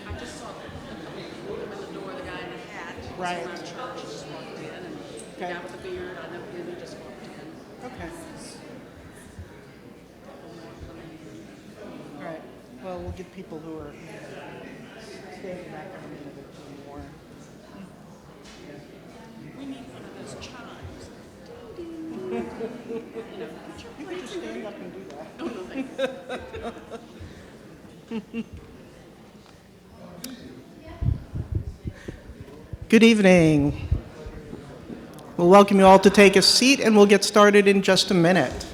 I just saw a couple people come in the door, the guy in the hat. Right. Around church just walked in, and the guy with the beard, I know him, he just walked in. Okay. All right. Well, we'll give people who are standing back a minute or two more. We need one of those chimes. Ding, ding. You know, put your You can just stand up and do that. Oh, no, thank you. Good evening. We'll welcome you all to take a seat, and we'll get started in just a minute.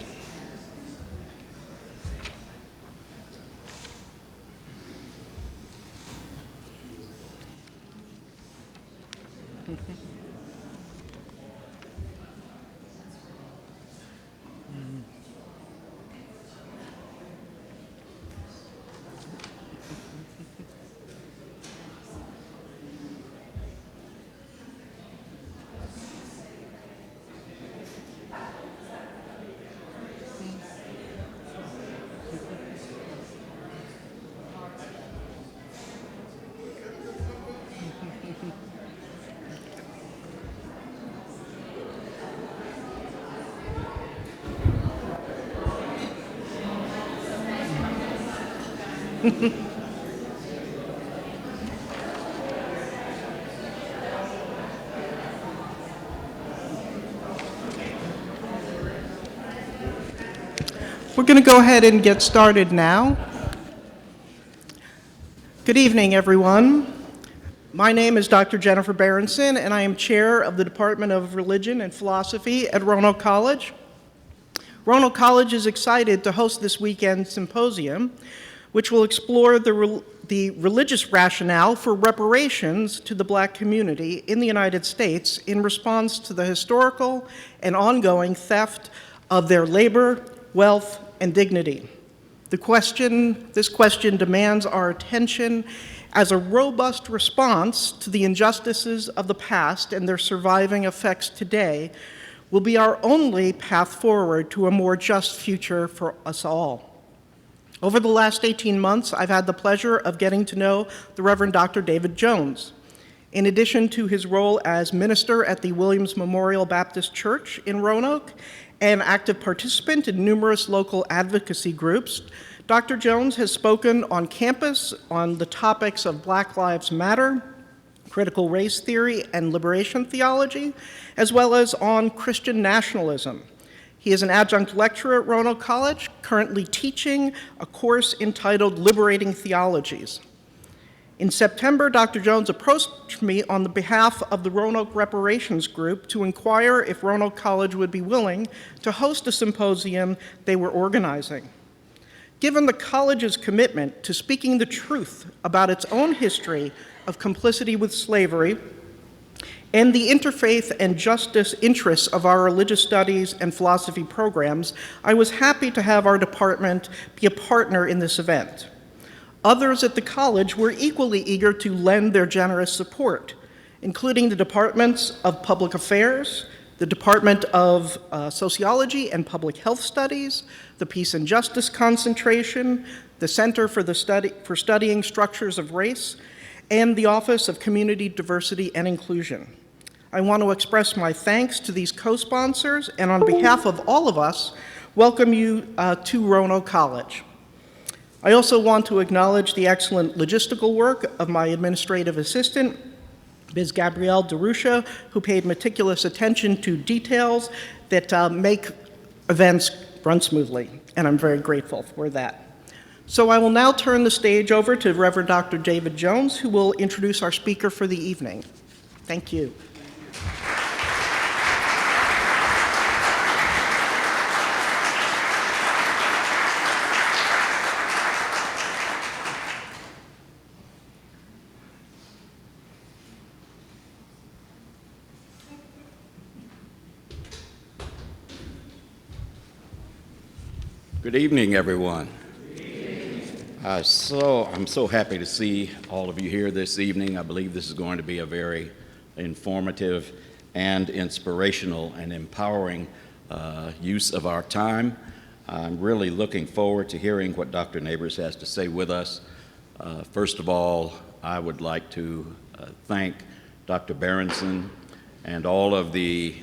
We're going to go ahead and get started now. Good evening, everyone. My name is Dr. Jennifer Berenson, and I am chair of the Department of Religion and Philosophy at Roanoke College. Roanoke College is excited to host this weekend's symposium, which will explore the religious rationale for reparations to the Black community in the United States in response to the historical and ongoing theft of their labor, wealth, and dignity. This question demands our attention as a robust response to the injustices of the past and their surviving effects today will be our only path forward to a more just future for us all. Over the last 18 months, I've had the pleasure of getting to know the Reverend Dr. David Jones. In addition to his role as minister at the Williams Memorial Baptist Church in Roanoke, an active participant in numerous local advocacy groups, Dr. Jones has spoken on campus on the topics of Black Lives Matter, critical race theory and liberation theology, as well as on Christian nationalism. He is an adjunct lecturer at Roanoke College, currently teaching a course entitled Liberating Theologies. In September, Dr. Jones approached me on the behalf of the Roanoke Reparations Group to inquire if Roanoke College would be willing to host a symposium they were organizing. Given the college's commitment to speaking the truth about its own history of complicity with slavery and the interfaith and justice interests of our religious studies and philosophy programs, I was happy to have our department be a partner in this event. Others at the college were equally eager to lend their generous support, including the Departments of Public Affairs, the Department of Sociology and Public Health Studies, the Peace and Justice Concentration, the Center for Studying Structures of Race, and the Office of Community Diversity and Inclusion. I want to express my thanks to these co-sponsors, and on behalf of all of us, welcome you to Roanoke College. I also want to acknowledge the excellent logistical work of my administrative assistant, Ms. Gabrielle DeRusha, who paid meticulous attention to details that make events run smoothly, and I'm very grateful for that. So I will now turn the stage over to Reverend Dr. David Jones, who will introduce our speaker for the evening. Thank you. Good evening, everyone. I'm so happy to see all of you here this evening. I believe this is going to be a very informative and inspirational and empowering use of our time. I'm really looking forward to hearing what Dr. Nabors has to say with us. First of all, I would like to thank Dr. Berenson and all of the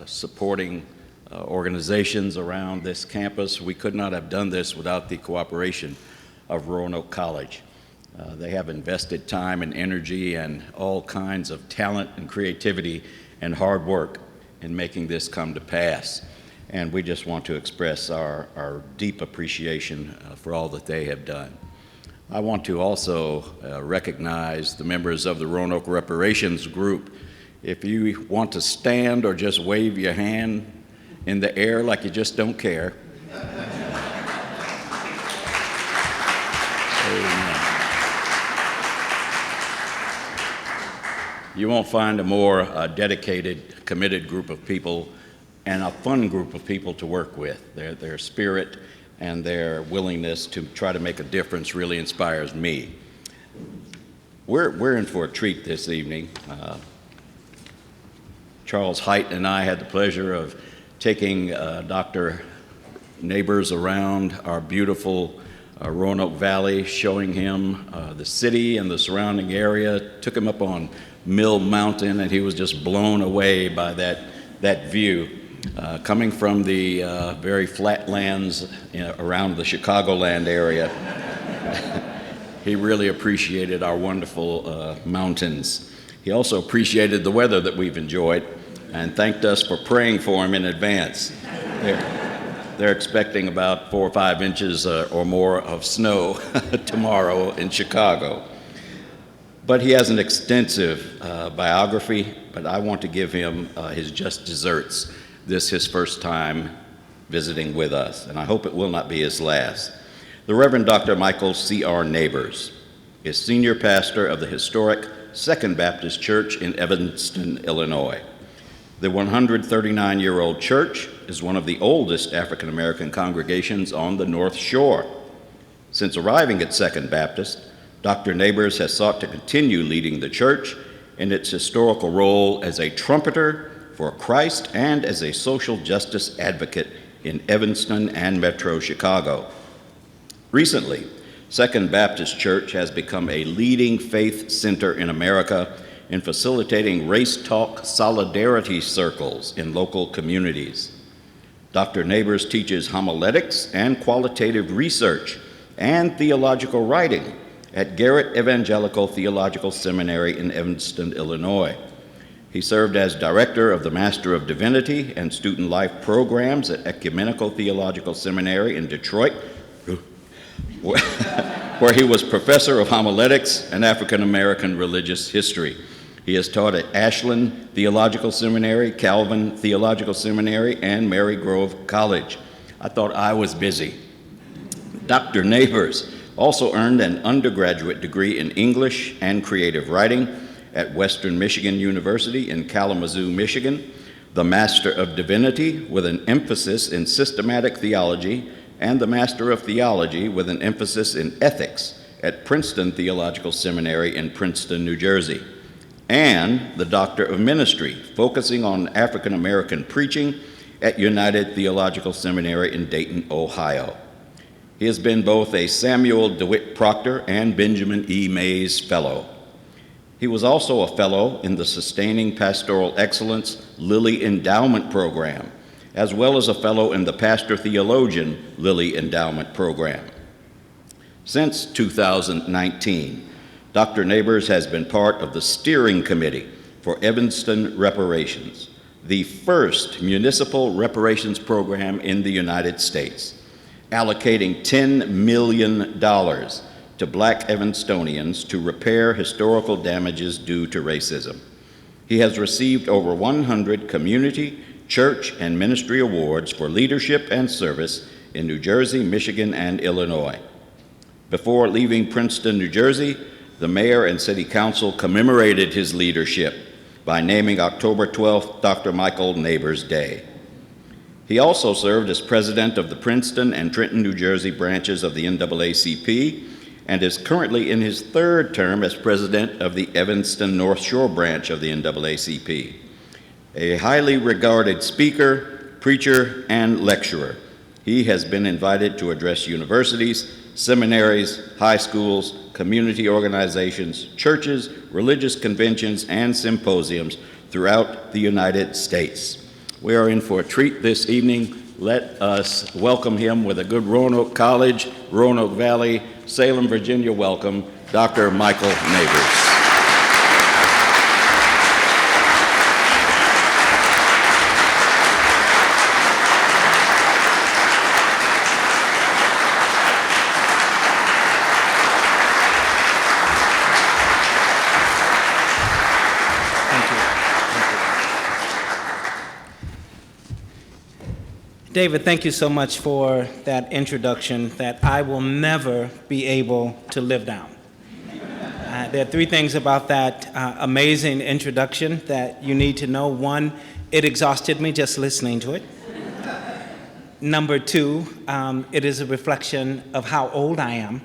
supporting organizations around this campus. We could not have done this without the cooperation of Roanoke College. They have invested time and energy and all kinds of talent and creativity and hard work in making this come to pass. And we just want to express our deep appreciation for all that they have done. I want to also recognize the members of the Roanoke Reparations Group. If you want to stand or just wave your hand in the air like you just don't care. Amen. You won't find a more dedicated, committed group of people and a fun group of people to work with. Their spirit and their willingness to try to make a difference really inspires me. We're in for a treat this evening. Charles Height and I had the pleasure of taking Dr. Nabors around our beautiful Roanoke Valley, showing him the city and the surrounding area, took him up on Mill Mountain, and he was just blown away by that view. Coming from the very flat lands around the Chicagoland area, he really appreciated our wonderful mountains. He also appreciated the weather that we've enjoyed and thanked us for praying for him in advance. They're expecting about 4 or 5 inches or more of snow tomorrow in Chicago. But he has an extensive biography, but I want to give him his just desserts. This his first time visiting with us, and I hope it will not be his last. The Reverend Dr. Michael C.R. Nabors is senior pastor of the historic Second Baptist Church in Evanston, Illinois. The 139-year-old church is one of the oldest African-American congregations on the North Shore. Since arriving at Second Baptist, Dr. Nabors has sought to continue leading the church in its historical role as a trumpeter for Christ and as a social justice advocate in Evanston and Metro Chicago. Recently, Second Baptist Church has become a leading faith center in America in facilitating race talk solidarity circles in local communities. Dr. Nabors teaches homiletics and qualitative research and theological writing at Garrett Evangelical Theological Seminary in Evanston, Illinois. He served as director of the Master of Divinity and Student Life programs at Ecumenical Theological Seminary in Detroit, where he was professor of homiletics and African American religious history. He has taught at Ashland Theological Seminary, Calvin Theological Seminary, and Mary Grove College. I thought I was busy. Dr. Nabors also earned an undergraduate degree in English and creative writing at Western Michigan University in Kalamazoo, Michigan, the Master of Divinity with an emphasis in systematic theology, and the Master of Theology with an emphasis in ethics at Princeton Theological Seminary in Princeton, New Jersey, and the Doctor of Ministry, focusing on African American preaching at United Theological Seminary in Dayton, Ohio. He has been both a Samuel DeWitt Proctor and Benjamin E. Mays Fellow. He was also a fellow in the Sustaining Pastoral Excellence Lilly Endowment Program, as well as a fellow in the Pastor Theologian Lilly Endowment Program. Since 2019, Dr. Nabors has been part of the steering committee for Evanston Reparations, the first municipal reparations program in the United States, allocating $10 million to Black Evanstonians to repair historical damages due to racism. He has received over 100 community, church, and ministry awards for leadership and service in New Jersey, Michigan, and Illinois. Before leaving Princeton, New Jersey, the mayor and city council commemorated his leadership by naming October 12th Dr. Michael Nabors Day. He also served as president of the Princeton and Trenton, New Jersey branches of the NAACP and is currently in his third term as president of the Evanston North Shore branch of the NAACP. A highly regarded speaker, preacher, and lecturer, he has been invited to address universities, seminaries, high schools, community organizations, churches, religious conventions, and symposiums throughout the United States. We are in for a treat this evening. Let us welcome him with a good Roanoke College, Roanoke Valley, Salem, Virginia welcome, Dr. Michael Nabors. David, thank you so much for that introduction that I will never be able to live down. There are three things about that amazing introduction that you need to know. One, it exhausted me just listening to it. Number two, it is a reflection of how old I am.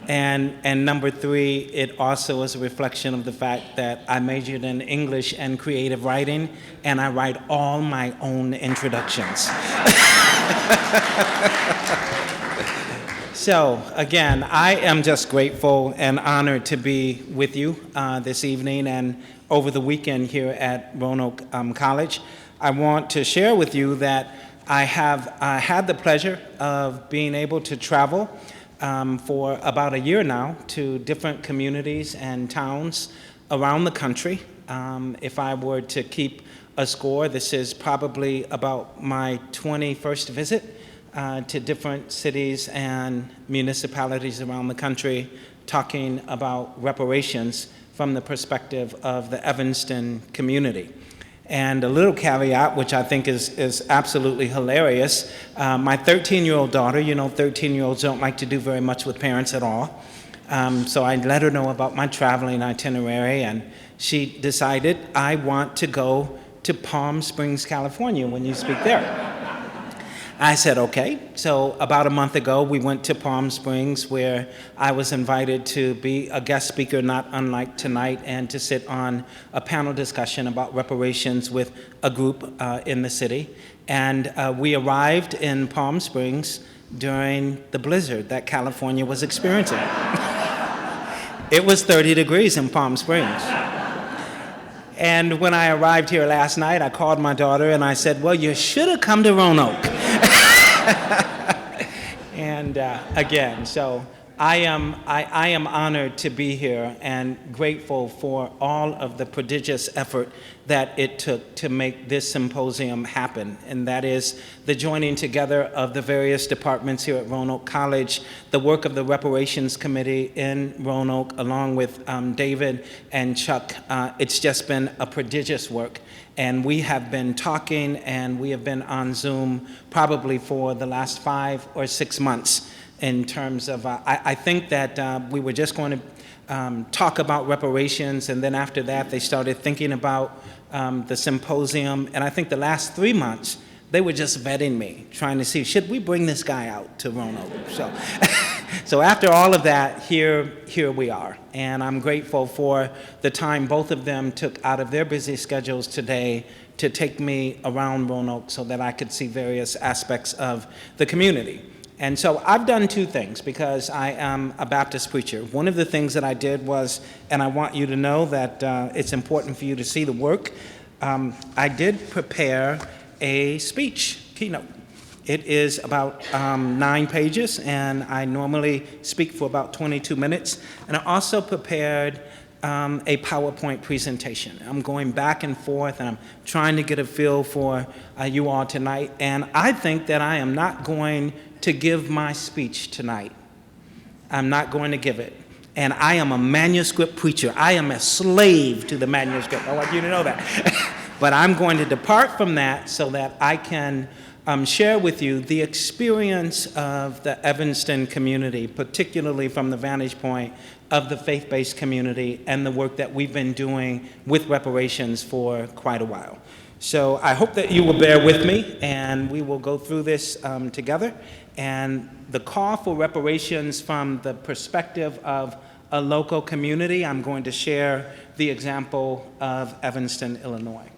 And number three, it also is a reflection of the fact that I majored in English and creative writing, and I write all my own introductions. So, again, I am just grateful and honored to be with you this evening and over the weekend here at Roanoke College. I want to share with you that I have had the pleasure of being able to travel for about a year now to different communities and towns around the country. If I were to keep a score, this is probably about my 21st visit to different cities and municipalities around the country, talking about reparations from the perspective of the Evanston community. And a little caveat, which I think is absolutely hilarious, my 13-year-old daughter, you know, 13-year-olds don't like to do very much with parents at all. So I let her know about my traveling itinerary, and she decided, I want to go to Palm Springs, California when you speak there. I said, okay. So about a month ago, we went to Palm Springs, where I was invited to be a guest speaker, not unlike tonight, and to sit on a panel discussion about reparations with a group in the city. And we arrived in Palm Springs during the blizzard that California was experiencing. It was 30 degrees in Palm Springs. And when I arrived here last night, I called my daughter and I said, well, you should have come to Roanoke. And again, so I am honored to be here and grateful for all of the prodigious effort that it took to make this symposium happen, and that is the joining together of the various departments here at Roanoke College, the work of the Reparations Committee in Roanoke, along with David and Chuck. It's just been a prodigious work, and we have been talking and we have been on Zoom probably for the last 5 or 6 months in terms of, I think that we were just going to talk about reparations, and then after that they started thinking about the symposium, and I think the last 3 months they were just vetting me, trying to see, should we bring this guy out to Roanoke? So after all of that, here we are, and I'm grateful for the time both of them took out of their busy schedules today to take me around Roanoke so that I could see various aspects of the community. And so I've done 2 things because I am a Baptist preacher. One of the things that I did was, and I want you to know that it's important for you to see the work, I did prepare a speech, Keynote. It is about 9 pages, and I normally speak for about 22 minutes. And I also prepared a PowerPoint presentation. I'm going back and forth, and I'm trying to get a feel for you all tonight. And I think that I am not going to give my speech tonight. I'm not going to give it. And I am a manuscript preacher. I am a slave to the manuscript. I want you to know that. But I'm going to depart from that so that I can share with you the experience of the Evanston community, particularly from the vantage point of the faith-based community and the work that we've been doing with reparations for quite a while. So I hope that you will bear with me, and we will go through this together. And the call for reparations from the perspective of a local community, I'm going to share the example of Evanston, Illinois.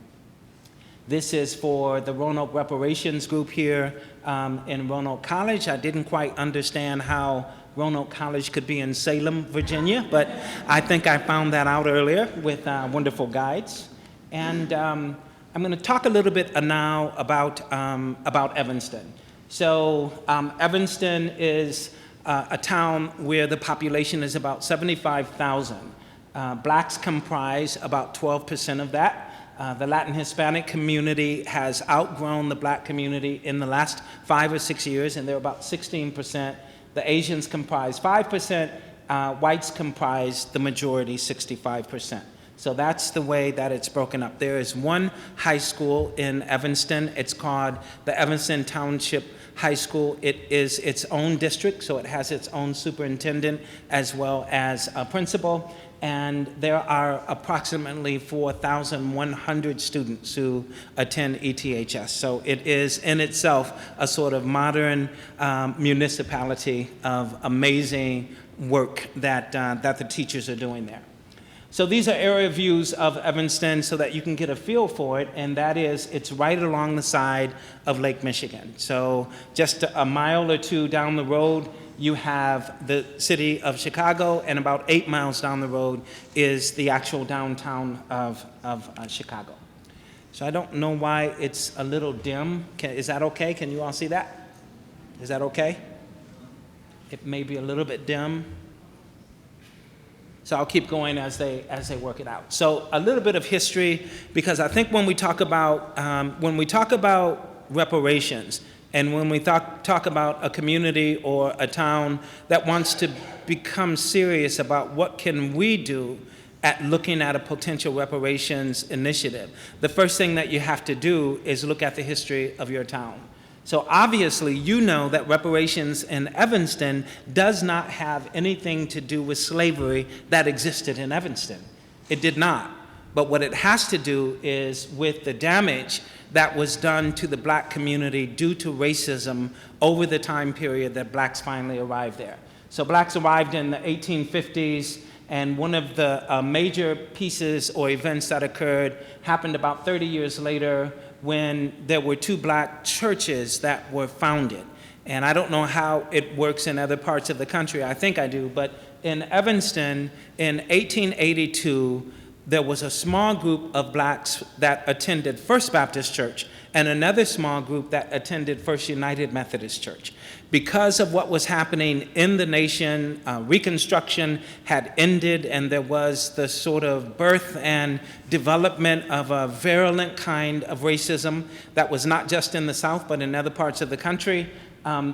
This is for the Roanoke Reparations Group here in Roanoke College. I didn't quite understand how Roanoke College could be in Salem, Virginia, but I think I found that out earlier with wonderful guides. And I'm going to talk a little bit now about Evanston. So Evanston is a town where the population is about 75,000. Blacks comprise about 12% of that. The Latin Hispanic community has outgrown the black community in the last 5 or 6 years, and they're about 16%. The Asians comprise 5%, whites comprise the majority, 65%. So that's the way that it's broken up. There is one high school in Evanston. It's called the Evanston Township High School. It is its own district, so it has its own superintendent as well as a principal. And there are approximately 4,100 students who attend ETHS. So it is in itself a sort of modern municipality of amazing work that the teachers are doing there. So these are area views of Evanston so that you can get a feel for it, and that is, it's right along the side of Lake Michigan. So just a mile or two down the road, you have the city of Chicago, and about 8 miles down the road is the actual downtown of Chicago. So I don't know why it's a little dim. Is that okay? Can you all see that? Is that okay? It may be a little bit dim. So I'll keep going as they work it out. So a little bit of history, because I think when we talk about reparations, and when we talk about a community or a town that wants to become serious about what can we do at looking at a potential reparations initiative, the first thing that you have to do is look at the history of your town. So obviously, you know that reparations in Evanston does not have anything to do with slavery that existed in Evanston. It did not. But what it has to do is with the damage that was done to the black community due to racism over the time period that blacks finally arrived there. So blacks arrived in the 1850s, and one of the major pieces or events that occurred happened about 30 years later when there were 2 black churches that were founded. And I don't know how it works in other parts of the country, I think I do, but in Evanston in 1882, there was a small group of blacks that attended First Baptist Church and another small group that attended First United Methodist Church. Because of what was happening in the nation, Reconstruction had ended, and there was the sort of birth and development of a virulent kind of racism that was not just in the South, but in other parts of the country.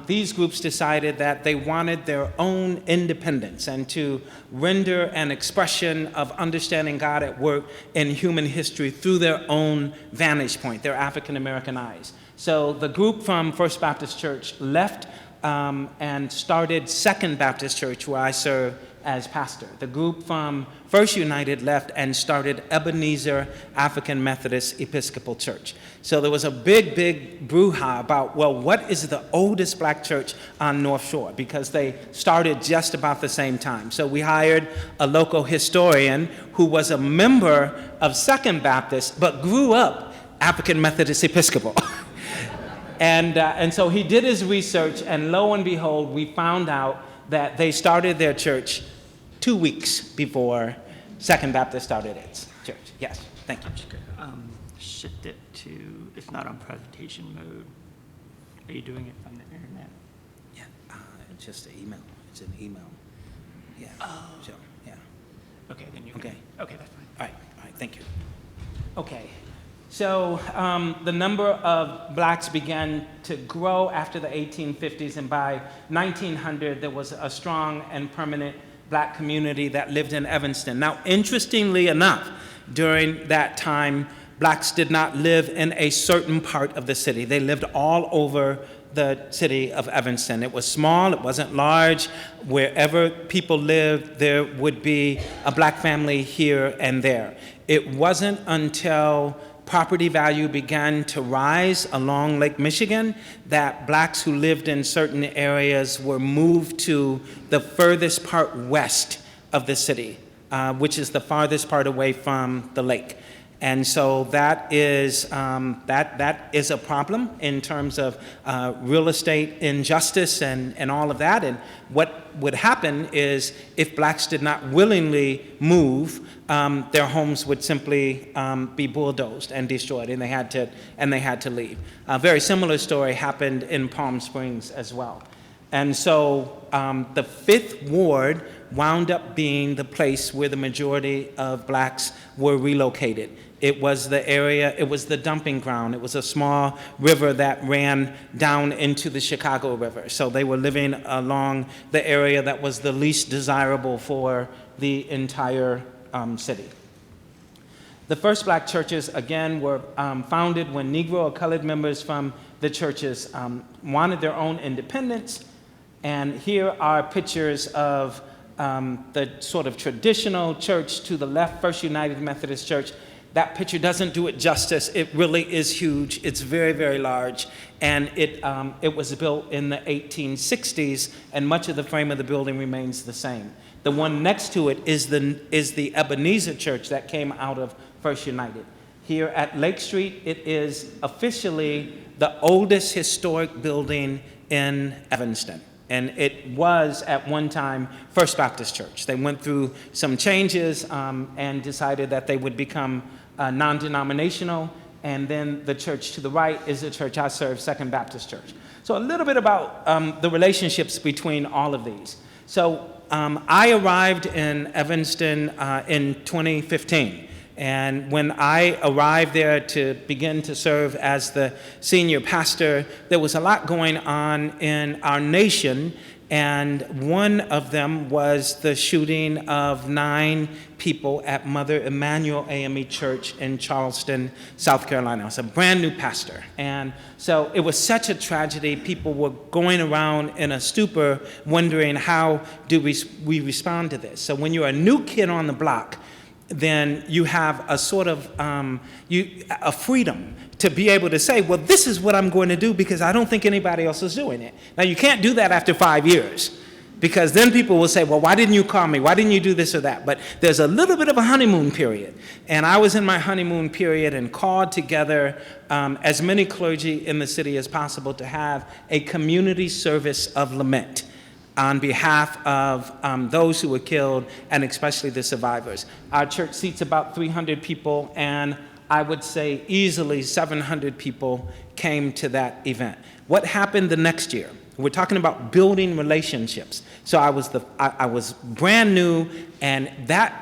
These groups decided that they wanted their own independence and to render an expression of understanding God at work in human history through their own vantage point, their African American eyes. So the group from First Baptist Church left and started Second Baptist Church, where I serve as pastor. The group from First United left and started Ebenezer African Methodist Episcopal Church. So there was a big brouhaha about, well, what is the oldest black church on North Shore? Because they started just about the same time. So we hired a local historian who was a member of Second Baptist, but grew up African Methodist Episcopal. And so he did his research, and lo and behold, we found out that they started their church 2 weeks before Second Baptist started its church. Yes, thank you. Shift it to, it's not on presentation mode. Are you doing it from the internet? Yeah, it's just an email. It's an email. Yeah. Oh. So, yeah. Okay, then you Okay. Okay, that's fine. All right, thank you. Okay. So the number of blacks began to grow after the 1850s, and by 1900, there was a strong and permanent black community that lived in Evanston. Now, interestingly enough, during that time, blacks did not live in a certain part of the city. They lived all over the city of Evanston. It was small, it wasn't large. Wherever people lived, there would be a black family here and there. It wasn't until property value began to rise along Lake Michigan, that blacks who lived in certain areas were moved to the furthest part west of the city, which is the farthest part away from the lake. And so that is a problem in terms of real estate injustice and all of that. And what would happen is if blacks did not willingly move, their homes would simply be bulldozed and destroyed, and they had to leave. A very similar story happened in Palm Springs as well. And so the Fifth Ward wound up being the place where the majority of blacks were relocated. It was the area, it was the dumping ground. It was a small river that ran down into the Chicago River. So they were living along the area that was the least desirable for the entire city. The first black churches, again, were founded when Negro or colored members from the churches wanted their own independence. And here are pictures of the sort of traditional church to the left, First United Methodist Church. That picture doesn't do it justice. It really is huge. It's very, very large. And it was built in the 1860s, and much of the frame of the building remains the same. The one next to it is the Ebenezer Church that came out of First United. Here at Lake Street, it is officially the oldest historic building in Evanston. And it was, at one time, First Baptist Church. They went through some changes and decided that they would become non-denominational. And then the church to the right is the church I serve, Second Baptist Church. So a little bit about the relationships between all of these. So I arrived in Evanston in 2015. And when I arrived there to begin to serve as the senior pastor, there was a lot going on in our nation, and one of them was the shooting of 9 people at Mother Emanuel AME Church in Charleston, South Carolina. I was a brand new pastor, and so it was such a tragedy. People were going around in a stupor, wondering how do we respond to this. So when you're a new kid on the block, then you have a sort of a freedom to be able to say, well, this is what I'm going to do because I don't think anybody else is doing it. Now, you can't do that after 5 years, because then people will say, well, why didn't you call me? Why didn't you do this or that? But there's a little bit of a honeymoon period. And I was in my honeymoon period and called together as many clergy in the city as possible to have a community service of lament on behalf of those who were killed, and especially the survivors. Our church seats about 300 people, and I would say easily 700 people came to that event. What happened the next year? We're talking about building relationships. So I was brand new, and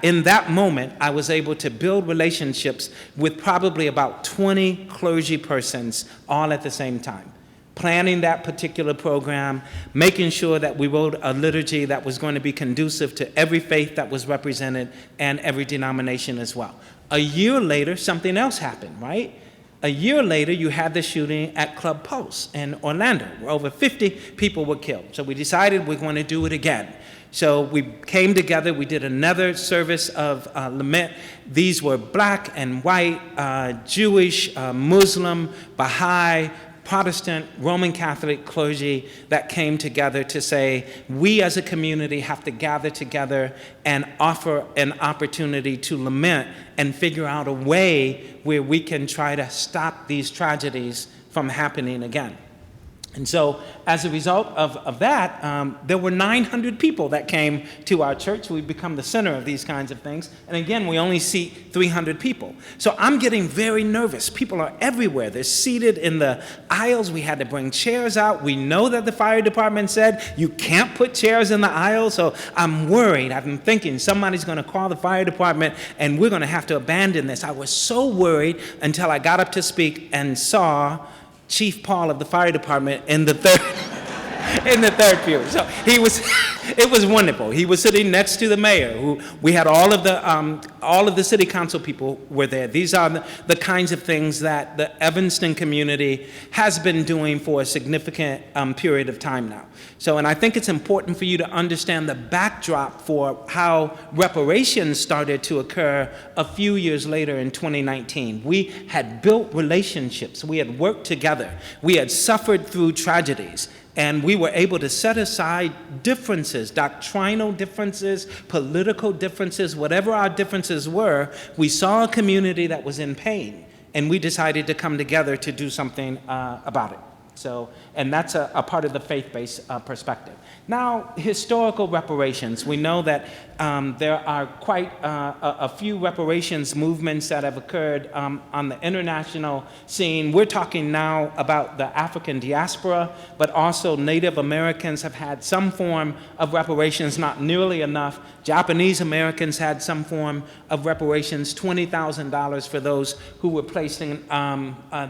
in that moment, I was able to build relationships with probably about 20 clergy persons all at the same time. Planning that particular program, making sure that we wrote a liturgy that was going to be conducive to every faith that was represented and every denomination as well. A year later, something else happened, right? A year later, you had the shooting at Club Pulse in Orlando, where over 50 people were killed. So we decided we're going to do it again. So we came together, we did another service of lament. These were black and white, Jewish, Muslim, Baha'i, Protestant, Roman Catholic clergy that came together to say, we as a community have to gather together and offer an opportunity to lament and figure out a way where we can try to stop these tragedies from happening again. And so as a result of that, there were 900 people that came to our church. We've become the center of these kinds of things. And again, we only seat 300 people. So I'm getting very nervous. People are everywhere. They're seated in the aisles. We had to bring chairs out. We know that the fire department said you can't put chairs in the aisle. So I'm worried. I've been thinking somebody's going to call the fire department and we're going to have to abandon this. I was so worried until I got up to speak and saw Chief Paul of the fire department in the third pew. So It was wonderful. He was sitting next to the mayor, who we had all of the city council people were there. These are the kinds of things that the Evanston community has been doing for a significant period of time now. So, and I think it's important for you to understand the backdrop for how reparations started to occur a few years later in 2019. We had built relationships. We had worked together. We had suffered through tragedies. And we were able to set aside differences, doctrinal differences, political differences, whatever our differences were. We saw a community that was in pain, and we decided to come together to do something about it. So, and that's a part of the faith-based perspective. Now, historical reparations. We know that there are quite a few reparations movements that have occurred on the international scene. We're talking now about the African diaspora, but also Native Americans have had some form of reparations, not nearly enough. Japanese Americans had some form of reparations, $20,000 for those who were placed in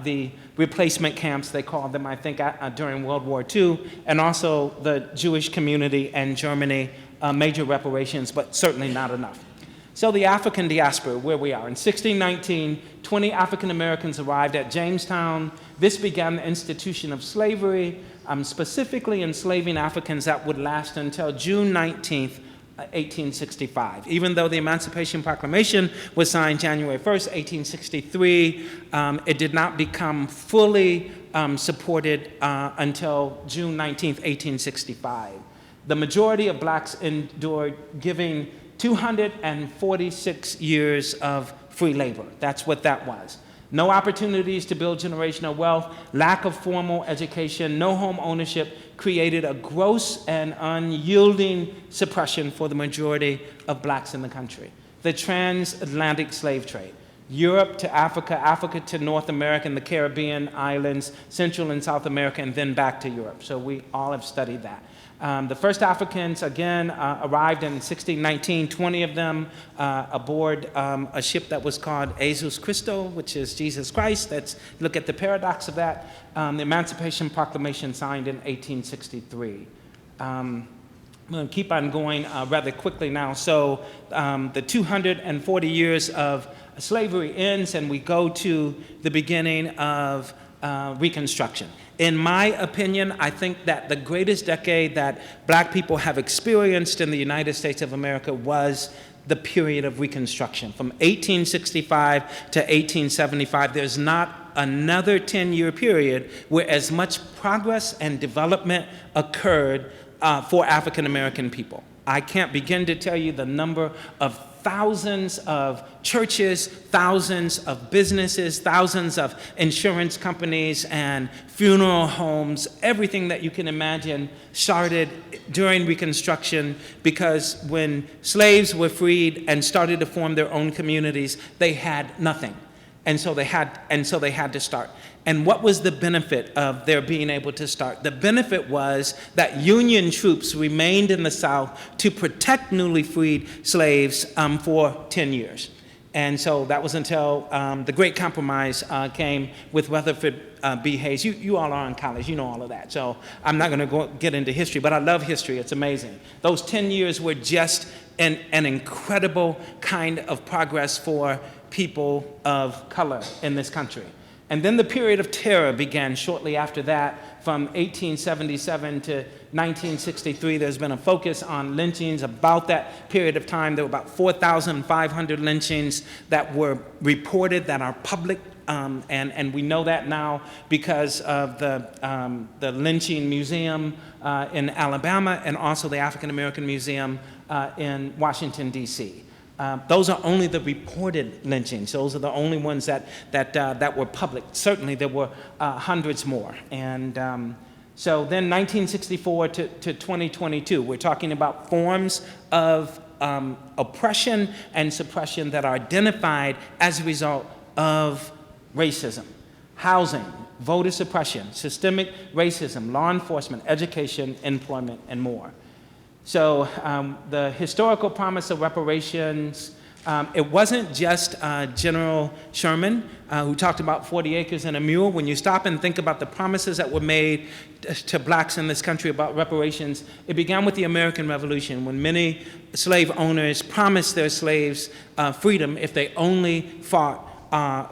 the replacement camps, they called them, I think, during World War II, and also the Jewish community and Germany, major reparations, but certainly not enough. So the African diaspora, where we are. In 1619, 20 African Americans arrived at Jamestown. This began the institution of slavery, specifically enslaving Africans that would last until June 19th, 1865. Even though the Emancipation Proclamation was signed January 1st, 1863, it did not become fully supported until June 19th, 1865. The majority of blacks endured giving 246 years of free labor. That's what that was. No opportunities to build generational wealth, lack of formal education, no home ownership created a gross and unyielding suppression for the majority of blacks in the country. The transatlantic slave trade, Europe to Africa, Africa to North America and the Caribbean islands, Central and South America, and then back to Europe. So we all have studied that. The first Africans, again, arrived in 1619, 20 of them aboard a ship that was called Jesus Christo, which is Jesus Christ. Look at the paradox of that. The Emancipation Proclamation signed in 1863. I'm going to keep on going rather quickly now. So the 240 years of slavery ends, and we go to the beginning of Reconstruction. In my opinion, I think that the greatest decade that black people have experienced in the United States of America was the period of Reconstruction. From 1865 to 1875, there's not another 10-year period where as much progress and development occurred for African American people. I can't begin to tell you the number of thousands of churches, thousands of businesses, thousands of insurance companies and funeral homes, everything that you can imagine started during Reconstruction, because when slaves were freed and started to form their own communities, they had nothing. And so they had to start. And what was the benefit of their being able to start? The benefit was that Union troops remained in the South to protect newly freed slaves for 10 years. And so that was until the Great Compromise came with Rutherford B. Hayes. You all are in college, you know all of that. So I'm not going to get into history, but I love history. It's amazing. Those 10 years were just an incredible kind of progress for people of color in this country. And then the period of terror began shortly after that. From 1877 to 1963, there's been a focus on lynchings. About that period of time, there were about 4,500 lynchings that were reported that are public, and we know that now because of the lynching museum in Alabama and also the African American Museum in Washington, D.C. Those are only the reported lynchings. Those are the only ones that were public. Certainly there were hundreds more. And so then 1964 to 2022, we're talking about forms of oppression and suppression that are identified as a result of racism, housing, voter suppression, systemic racism, law enforcement, education, employment, and more. So the historical promise of reparations It wasn't just General Sherman who talked about 40 acres and a mule. When you stop and think about the promises that were made to blacks in this country about reparations, it began with the American Revolution, when many slave owners promised their slaves freedom if they only fought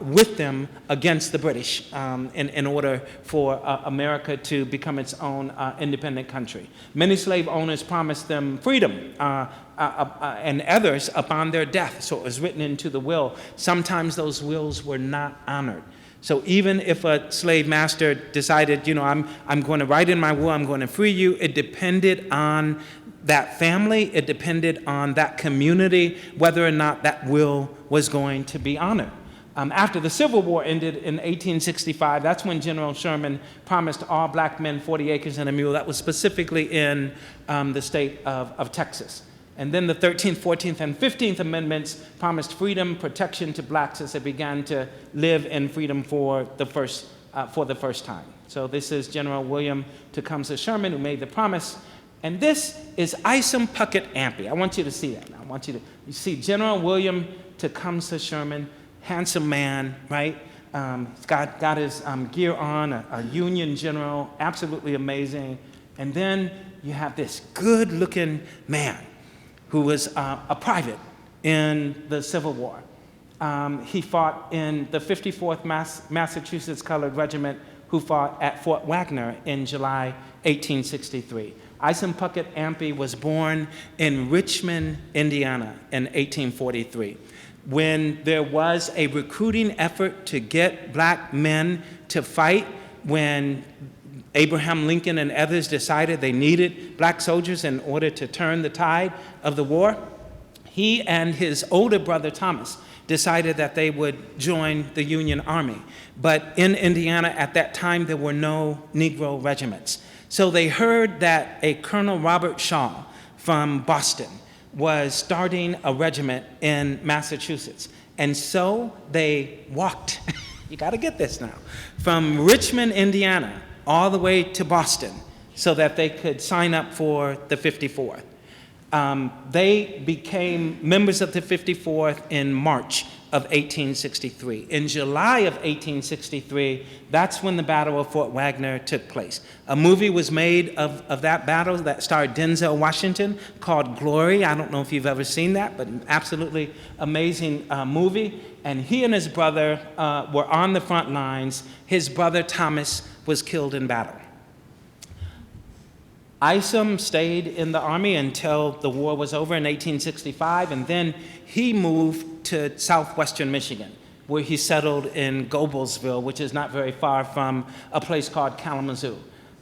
with them against the British in order for America to become its own independent country. Many slave owners promised them freedom and others upon their death, so it was written into the will. Sometimes those wills were not honored. So even if a slave master decided, I'm going to write in my will, I'm going to free you, it depended on that family, it depended on that community, whether or not that will was going to be honored. After the Civil War ended in 1865, that's when General Sherman promised all black men 40 acres and a mule. That was specifically in the state of Texas. And then the 13th, 14th, and 15th Amendments promised freedom, protection to blacks as they began to live in freedom for the first time. So this is General William Tecumseh Sherman who made the promise. And this is Isom Puckett Ampey. I want you to see that now. I want you to see General William Tecumseh Sherman, handsome man, right? He's got his gear on, a Union general, absolutely amazing. And then you have this good-looking man who was a private in the Civil War. He fought in the 54th Massachusetts Colored Regiment, who fought at Fort Wagner in July 1863. Isom Puckett Ampey was born in Richmond, Indiana in 1843. When there was a recruiting effort to get black men to fight, when Abraham Lincoln and others decided they needed black soldiers in order to turn the tide of the war, he and his older brother Thomas decided that they would join the Union Army. But in Indiana at that time, there were no Negro regiments. So they heard that a Colonel Robert Shaw from Boston was starting a regiment in Massachusetts. And so they walked, you gotta get this now, from Richmond, Indiana, all the way to Boston so that they could sign up for the 54th. They became members of the 54th in March of 1863. In July of 1863, that's when the Battle of Fort Wagner took place. A movie was made of that battle that starred Denzel Washington called Glory. I don't know if you've ever seen that, but an absolutely amazing movie. And he and his brother were on the front lines. His brother Thomas was killed in battle. Isom stayed in the Army until the war was over in 1865, and then he moved to southwestern Michigan, where he settled in Goebbelsville, which is not very far from a place called Kalamazoo.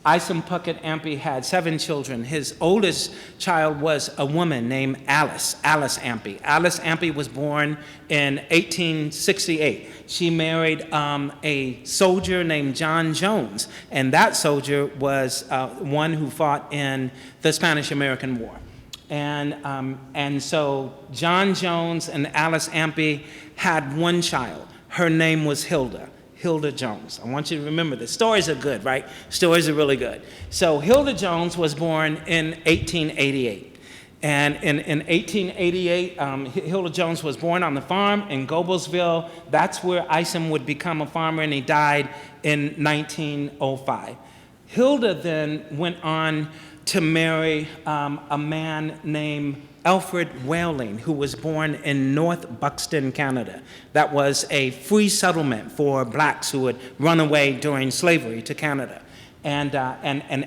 Isom Puckett Ampey had 7 children. His oldest child was a woman named Alice Ampey. Alice Ampey was born in 1868. She married a soldier named John Jones, and that soldier was one who fought in the Spanish-American War. And so John Jones and Alice Ampey had one child. Her name was Hilda Jones. I want you to remember this. Stories are good, right? Stories are really good. So Hilda Jones was born in 1888. And in 1888, Hilda Jones was born on the farm in Goebbelsville. That's where Isom would become a farmer, and he died in 1905. Hilda then went on to marry a man named Alfred Whaling, who was born in North Buxton, Canada. That was a free settlement for blacks who had run away during slavery to Canada. And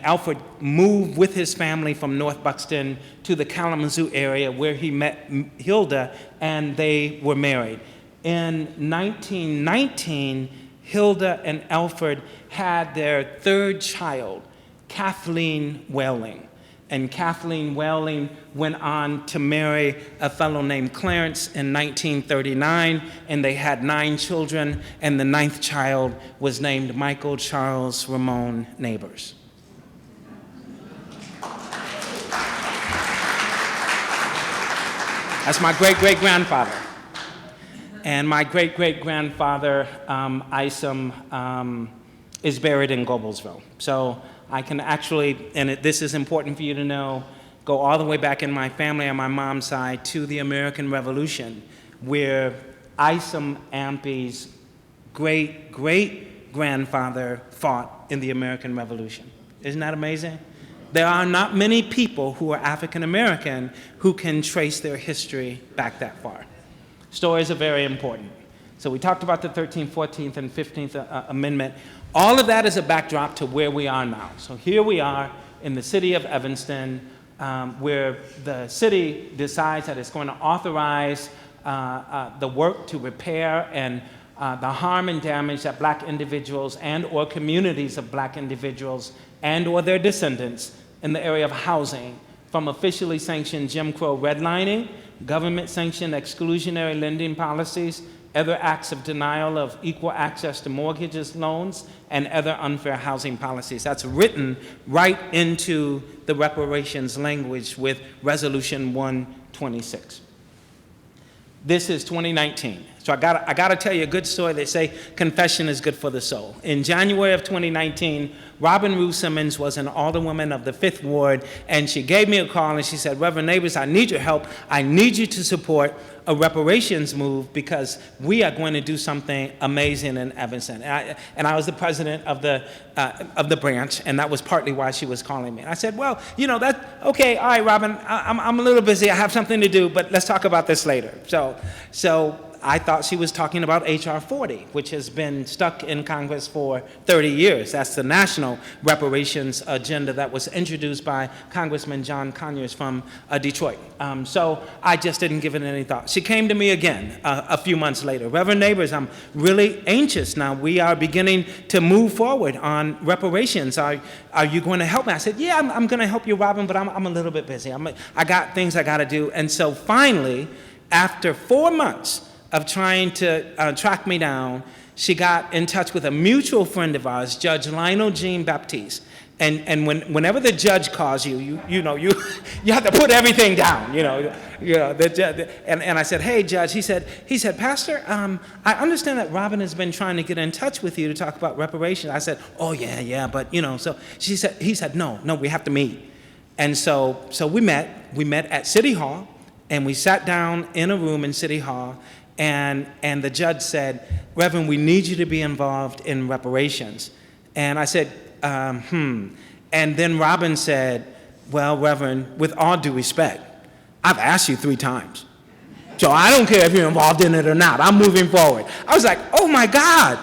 Alfred moved with his family from North Buxton to the Kalamazoo area, where he met Hilda, and they were married. In 1919, Hilda and Alfred had their 3rd child, Kathleen Whaling. And Kathleen Whaling went on to marry a fellow named Clarence in 1939, and they had 9 children, and the 9th child was named Michael Charles Ramon Nabors. That's my great-great-grandfather. And my great-great-grandfather, Isom, is buried in Goebbelsville. So I can actually, and this is important for you to know, go all the way back in my family on my mom's side to the American Revolution, where Isom Ampey's great-great-grandfather fought in the American Revolution. Isn't that amazing? There are not many people who are African American who can trace their history back that far. Stories are very important. So we talked about the 13th, 14th, and 15th Amendment. All of that is a backdrop to where we are now. So here we are in the city of Evanston, where the city decides that it's going to authorize the work to repair and the harm and damage that black individuals and or communities of black individuals and or their descendants in the area of housing, from officially sanctioned Jim Crow redlining, government-sanctioned exclusionary lending policies, other acts of denial of equal access to mortgages, loans, and other unfair housing policies. That's written right into the reparations language with Resolution 126. This is 2019. So I gotta tell you a good story. They say confession is good for the soul. In January of 2019, Robin Rue Simmons was an alderwoman of the 5th Ward, and she gave me a call and she said, Reverend Nabors, I need your help. I need you to support a reparations move because we are going to do something amazing in Evanston. And I was the president of the branch, and that was partly why she was calling me. And I said, well, you know, okay, all right, Robin, I'm a little busy. I have something to do, but let's talk about this later. So I thought she was talking about H.R. 40, which has been stuck in Congress for 30 years. That's the national reparations agenda that was introduced by Congressman John Conyers from Detroit. So I just didn't give it any thought. She came to me again a few months later. Reverend Nabors, I'm really anxious now. We are beginning to move forward on reparations. Are you going to help me? I said, yeah, I'm going to help you, Robin, but I'm a little bit busy. I got things I got to do. And so finally, after 4 months of trying to track me down, she got in touch with a mutual friend of ours, Judge Lionel Jean Baptiste. And whenever the judge calls you have to put everything down, and I said, hey, Judge, he said, Pastor, I understand that Robin has been trying to get in touch with you to talk about reparations. I said, oh, yeah, but, so he said, no, we have to meet. And so we met at City Hall, and we sat down in a room in City Hall, and the judge said, Reverend, we need you to be involved in reparations. And I said, And then Robin said, well, Reverend, with all due respect, I've asked you 3 times. So I don't care if you're involved in it or not. I'm moving forward. I was like, oh my God.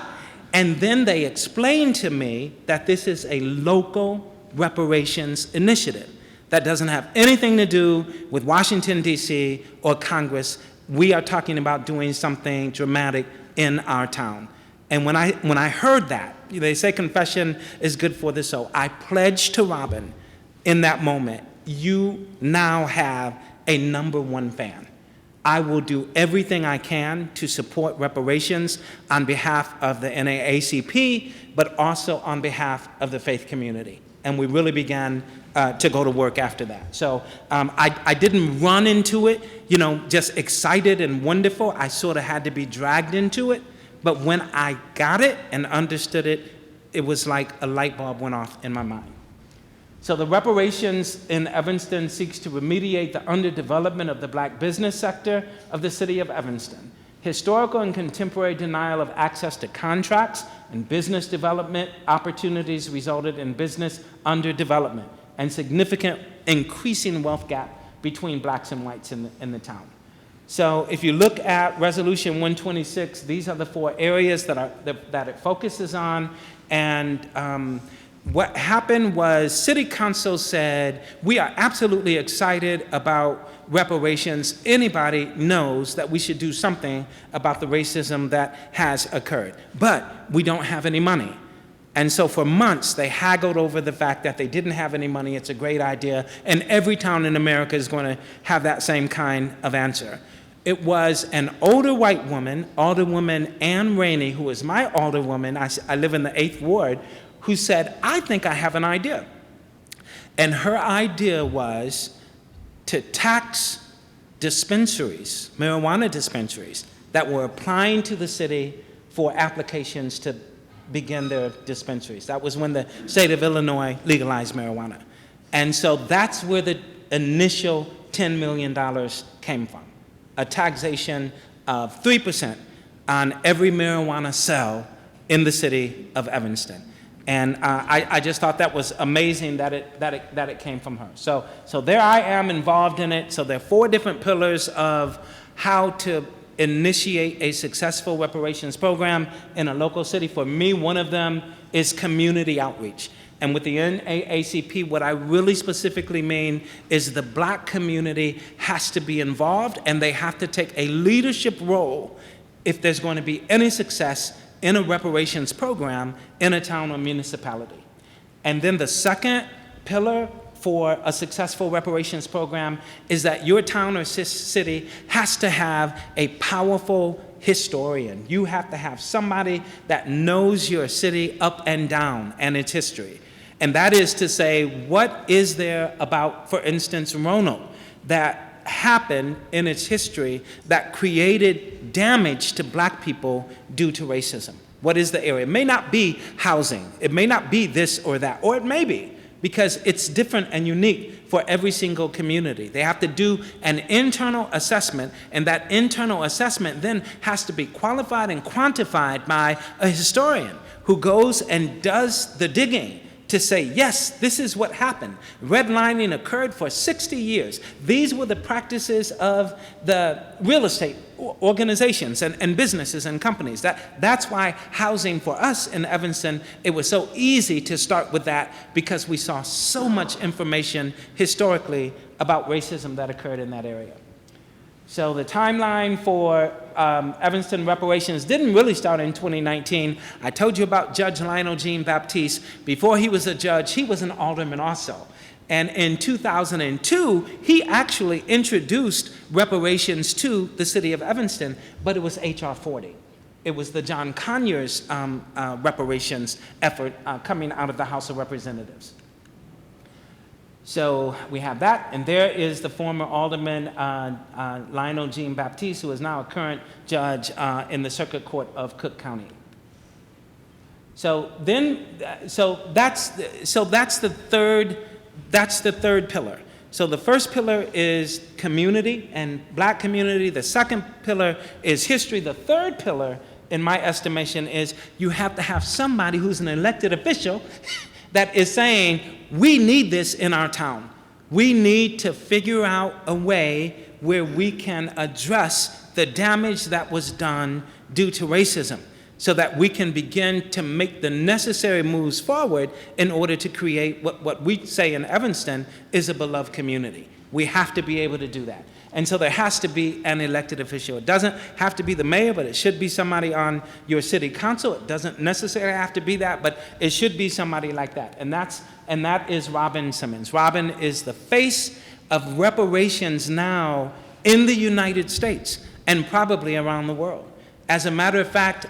And then they explained to me that this is a local reparations initiative that doesn't have anything to do with Washington, D.C. or Congress. We are talking about doing something dramatic in our town. And when I heard that, they say confession is good for the soul. I pledged to Robin in that moment, you now have a #1 fan. I will do everything I can to support reparations on behalf of the NAACP, but also on behalf of the faith community. And we really began to go to work after that. So I didn't run into it, just excited and wonderful. I sort of had to be dragged into it. But when I got it and understood it, it was like a light bulb went off in my mind. So the reparations in Evanston seeks to remediate the underdevelopment of the black business sector of the city of Evanston. Historical and contemporary denial of access to contracts and business development opportunities resulted in business underdevelopment and significant increasing wealth gap between blacks and whites in the town. So if you look at Resolution 126, these are the 4 areas that it focuses on. And what happened was City Council said, we are absolutely excited about reparations. Anybody knows that we should do something about the racism that has occurred. But we don't have any money. And so for months, they haggled over the fact that they didn't have any money. It's a great idea. And every town in America is going to have that same kind of answer. It was an older white woman, Alderwoman Ann Rainey, who is my alderwoman, I live in the 8th Ward, who said, I think I have an idea. And her idea was to tax dispensaries, marijuana dispensaries, that were applying to the city for applications to begin their dispensaries. That was when the state of Illinois legalized marijuana. And so that's where the initial $10 million came from. A taxation 3% on every marijuana cell in the city of Evanston. And I just thought that was amazing that it came from her. So there I am involved in it. So there are 4 different pillars of how to initiate a successful reparations program in a local city. For me, one of them is community outreach. And with the NAACP, what I really specifically mean is the Black community has to be involved, and they have to take a leadership role if there's going to be any success in a reparations program in a town or municipality. And then the second pillar for a successful reparations program is that your town or city has to have a powerful historian. You have to have somebody that knows your city up and down and its history. And that is to say, what is there about, for instance, Roanoke, that happened in its history that created damage to Black people due to racism? What is the area? It may not be housing. It may not be this or that, or it may be, because it's different and unique for every single community. They have to do an internal assessment, and that internal assessment then has to be qualified and quantified by a historian who goes and does the digging to say, yes, this is what happened. Redlining occurred for 60 years. These were the practices of the real estate organizations and businesses and companies. That's why housing for us in Evanston, it was so easy to start with that, because we saw so much information historically about racism that occurred in that area. So the timeline for Evanston reparations didn't really start in 2019. I told you about Judge Lionel Jean Baptiste. Before he was a judge, he was an alderman also. And in 2002, he actually introduced reparations to the city of Evanston, but it was H.R. 40. It was the John Conyers reparations effort coming out of the House of Representatives. So we have that, and there is the former alderman Lionel Jean Baptiste, who is now a current judge in the Circuit Court of Cook County. So that's the third pillar. So the first pillar is community and Black community. The second pillar is history. The third pillar, in my estimation, is you have to have somebody who's an elected official that is saying, we need this in our town. We need to figure out a way where we can address the damage that was done due to racism, so that we can begin to make the necessary moves forward in order to create what we say in Evanston is a beloved community. We have to be able to do that. And so there has to be an elected official. It doesn't have to be the mayor, but it should be somebody on your city council. It doesn't necessarily have to be that, but it should be somebody like that. And that is Robin Simmons. Robin is the face of reparations now in the United States and probably around the world. As a matter of fact,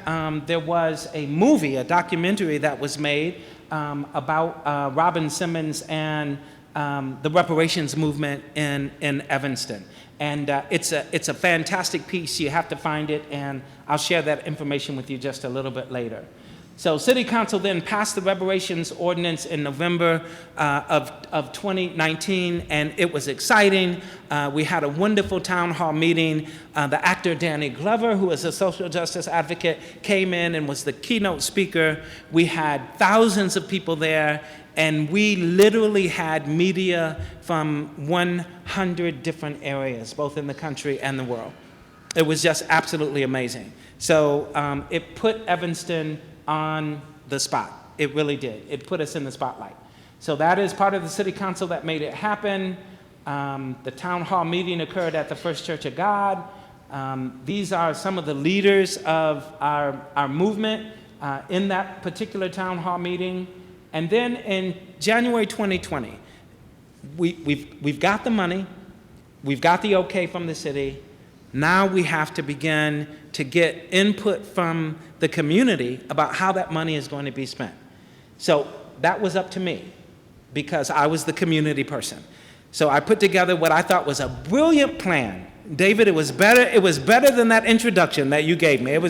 there was a movie, a documentary that was made about Robin Simmons and the reparations movement in Evanston. And it's a fantastic piece. You have to find it, and I'll share that information with you just a little bit later. So City Council then passed the reparations ordinance in November of 2019, and it was exciting. We had a wonderful town hall meeting. The actor Danny Glover, who is a social justice advocate, came in and was the keynote speaker. We had thousands of people there, and we literally had media from 100 different areas, both in the country and the world. It was just absolutely amazing. So it put Evanston on the spot. It really did. It put us in the spotlight. So that is part of the city council that made it happen. The town hall meeting occurred at the First Church of God. These are some of the leaders of our movement in that particular town hall meeting. And then in January 2020, we've got the money, we've got the okay from the city. Now we have to begin to get input from the community about how that money is going to be spent. So that was up to me, because I was the community person. So I put together what I thought was a brilliant plan. David, it was better than that introduction that you gave me. It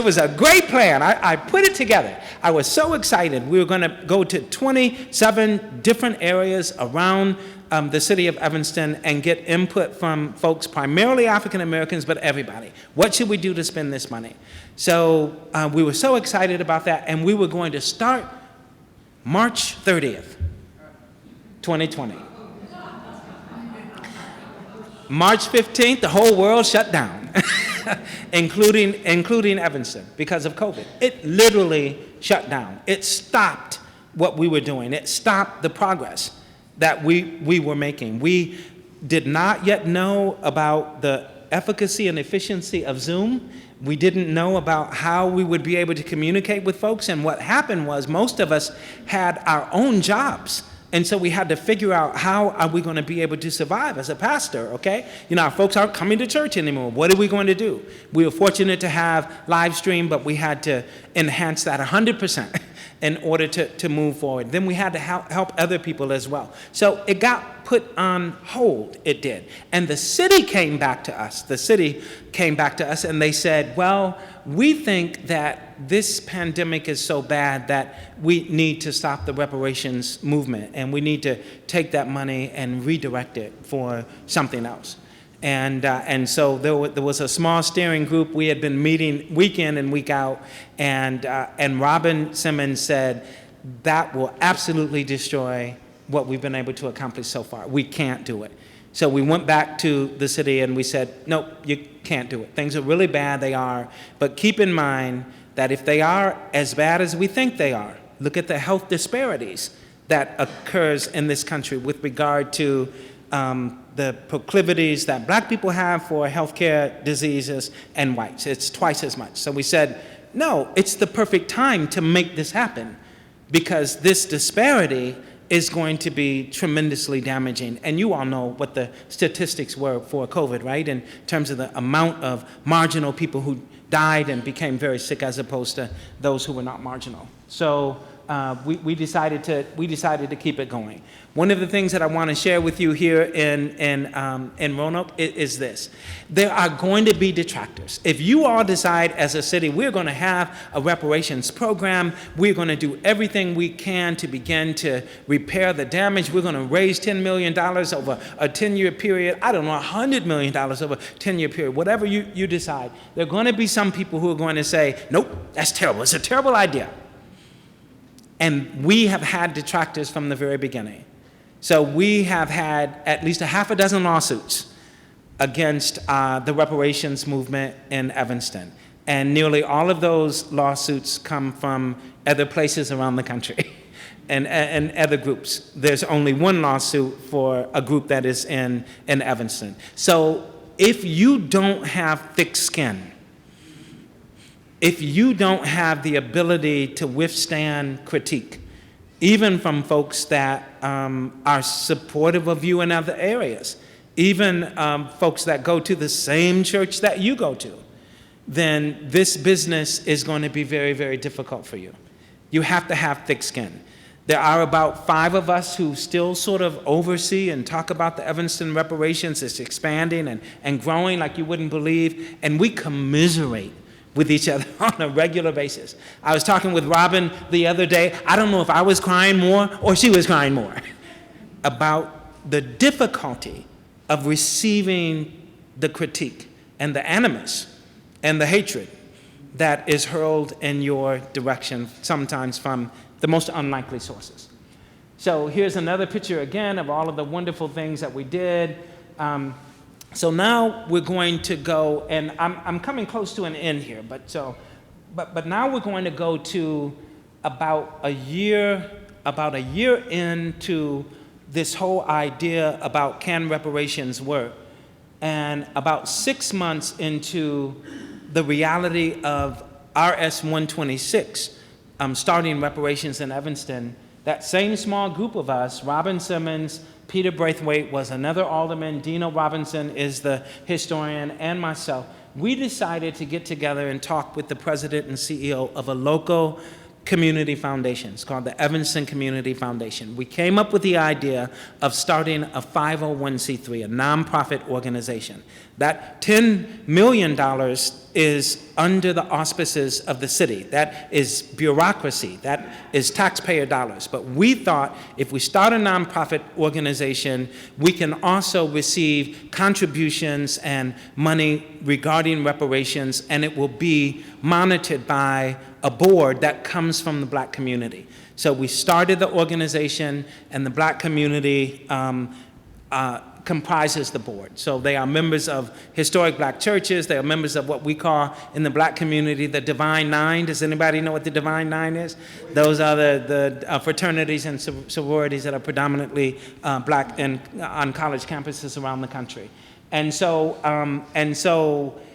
was a great plan. I put it together. I was so excited. We were going to go to 27 different areas around the city of Evanston and get input from folks, primarily African Americans, but everybody. What should we do to spend this money? So we were so excited about that, and we were going to start March 30th, 2020. March 15th, the whole world shut down, including Evanston, because of COVID. It literally shut down. It stopped what we were doing. It stopped the progress that we were making. We did not yet know about the efficacy and efficiency of Zoom. We didn't know about how we would be able to communicate with folks. And what happened was most of us had our own jobs. And so we had to figure out how are we going to be able to survive as a pastor, okay? You know, our folks aren't coming to church anymore. What are we going to do? We were fortunate to have live stream, but we had to enhance that 100% in order to move forward. Then we had to help other people as well. So it got put on hold, it did. And the city came back to us. The city came back to us and they said, well, we think that this pandemic is so bad that we need to stop the reparations movement and we need to take that money and redirect it for something else. And so there was a small steering group. We had been meeting week in and week out, and Robin Simmons said, that will absolutely destroy what we've been able to accomplish so far. We can't do it. So we went back to the city and we said, nope, you can't do it. Things are really bad, they are, but keep in mind that if they are as bad as we think they are, look at the health disparities that occurs in this country with regard to the proclivities that black people have for healthcare diseases and whites. It's twice as much. So we said, no, it's the perfect time to make this happen because this disparity is going to be tremendously damaging. And you all know what the statistics were for COVID, right? In terms of the amount of marginal people who died and became very sick as opposed to those who were not marginal. So we decided to keep it going. One of the things that I want to share with you here in Roanoke is this. There are going to be detractors. If you all decide as a city, we're going to have a reparations program, we're going to do everything we can to begin to repair the damage, we're going to raise $10 million over a 10-year period, I don't know, $100 million over a 10-year period, whatever you decide, there are going to be some people who are going to say, nope, that's terrible, it's a terrible idea. And we have had detractors from the very beginning. So we have had at least a half a dozen lawsuits against the reparations movement in Evanston. And nearly all of those lawsuits come from other places around the country and other groups. There's only one lawsuit for a group that is in Evanston. So if you don't have thick skin, if you don't have the ability to withstand critique, even from folks that are supportive of you in other areas, even folks that go to the same church that you go to, then this business is going to be very, very difficult for you. You have to have thick skin. There are about 5 of us who still sort of oversee and talk about the Evanston reparations. It's expanding and growing like you wouldn't believe, and we commiserate with each other on a regular basis. I was talking with Robin the other day. I don't know if I was crying more or she was crying more about the difficulty of receiving the critique and the animus and the hatred that is hurled in your direction, sometimes from the most unlikely sources. So here's another picture again of all of the wonderful things that we did. So now we're going to go, and I'm coming close to an end here, but now we're going to go to about a year into this whole idea about can reparations work, and about 6 months into the reality of RS 126, starting reparations in Evanston. That same small group of us, Robin Simmons, Peter Braithwaite was another alderman, Dino Robinson is the historian, and myself, we decided to get together and talk with the president and CEO of a local community foundation. It's called the Evanston Community Foundation. We came up with the idea of starting a 501c3, a nonprofit organization. That $10 million is under the auspices of the city. That is bureaucracy. That is taxpayer dollars. But we thought if we start a nonprofit organization, we can also receive contributions and money regarding reparations, and it will be monitored by a board that comes from the Black community. So we started the organization, and the Black community comprises the board. So they are members of historic Black churches. They are members of what we call in the Black community the Divine Nine. Does anybody know what the Divine Nine is? Those are the fraternities and sororities that are predominantly Black and on college campuses around the country. And so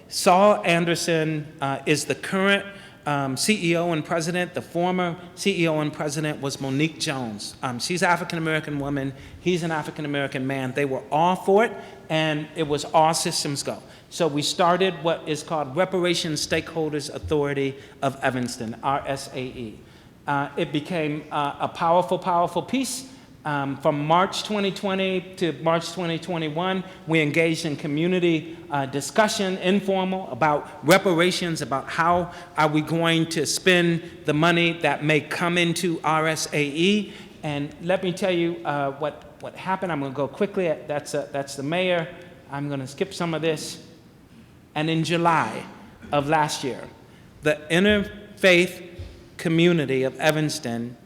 Saul Anderson is the current CEO and president. The former CEO and president was Monique Jones. She's an African-American woman. He's an African-American man. They were all for it, and it was all systems go. So we started what is called Reparations Stakeholders Authority of Evanston, RSAE. It became a powerful, powerful piece. From March 2020 to March 2021, we engaged in community discussion, informal, about reparations, about how are we going to spend the money that may come into RSAE. And let me tell you what happened. I'm going to go quickly. That's the mayor. I'm going to skip some of this. And in July of last year, the interfaith community of Evanston,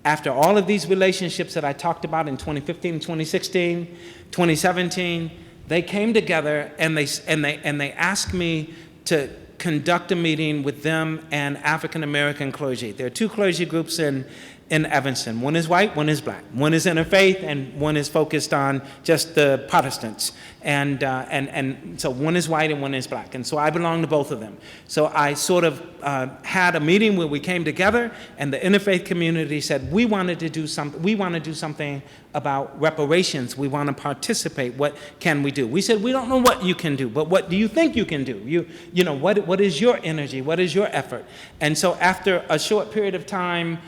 after all of these relationships that I talked about in 2015, 2016, 2017, they came together and they asked me to conduct a meeting with them and African American clergy. There are two clergy groups in Evanston. One is white, one is Black. One is interfaith, and one is focused on just the Protestants. And so one is white and one is Black. And so I belong to both of them. So I sort of had a meeting where we came together, and the interfaith community said, we want to do something about reparations. We want to participate. What can we do? We said, we don't know what you can do, but what do you think you can do? You know, what is your energy? What is your effort? And so after a short period of time,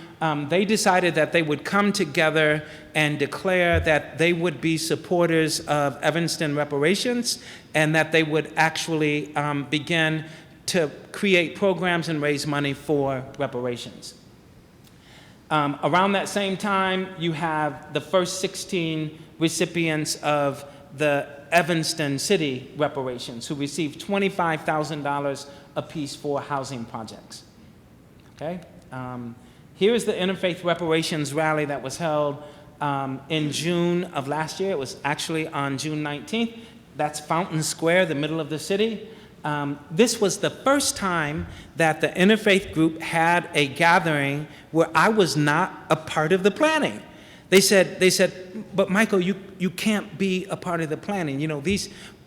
they decided that they would come together and declare that they would be supporters of Evanston reparations, and that they would actually begin to create programs and raise money for reparations. Around that same time, you have the first 16 recipients of the Evanston City reparations who received $25,000 apiece for housing projects. Okay? Here's the Interfaith Reparations Rally that was held in June of last year. It was actually on June 19th. That's Fountain Square, the middle of the city. This was the first time that the Interfaith group had a gathering where I was not a part of the planning. They said, but Michael, you can't be a part of the planning. You know,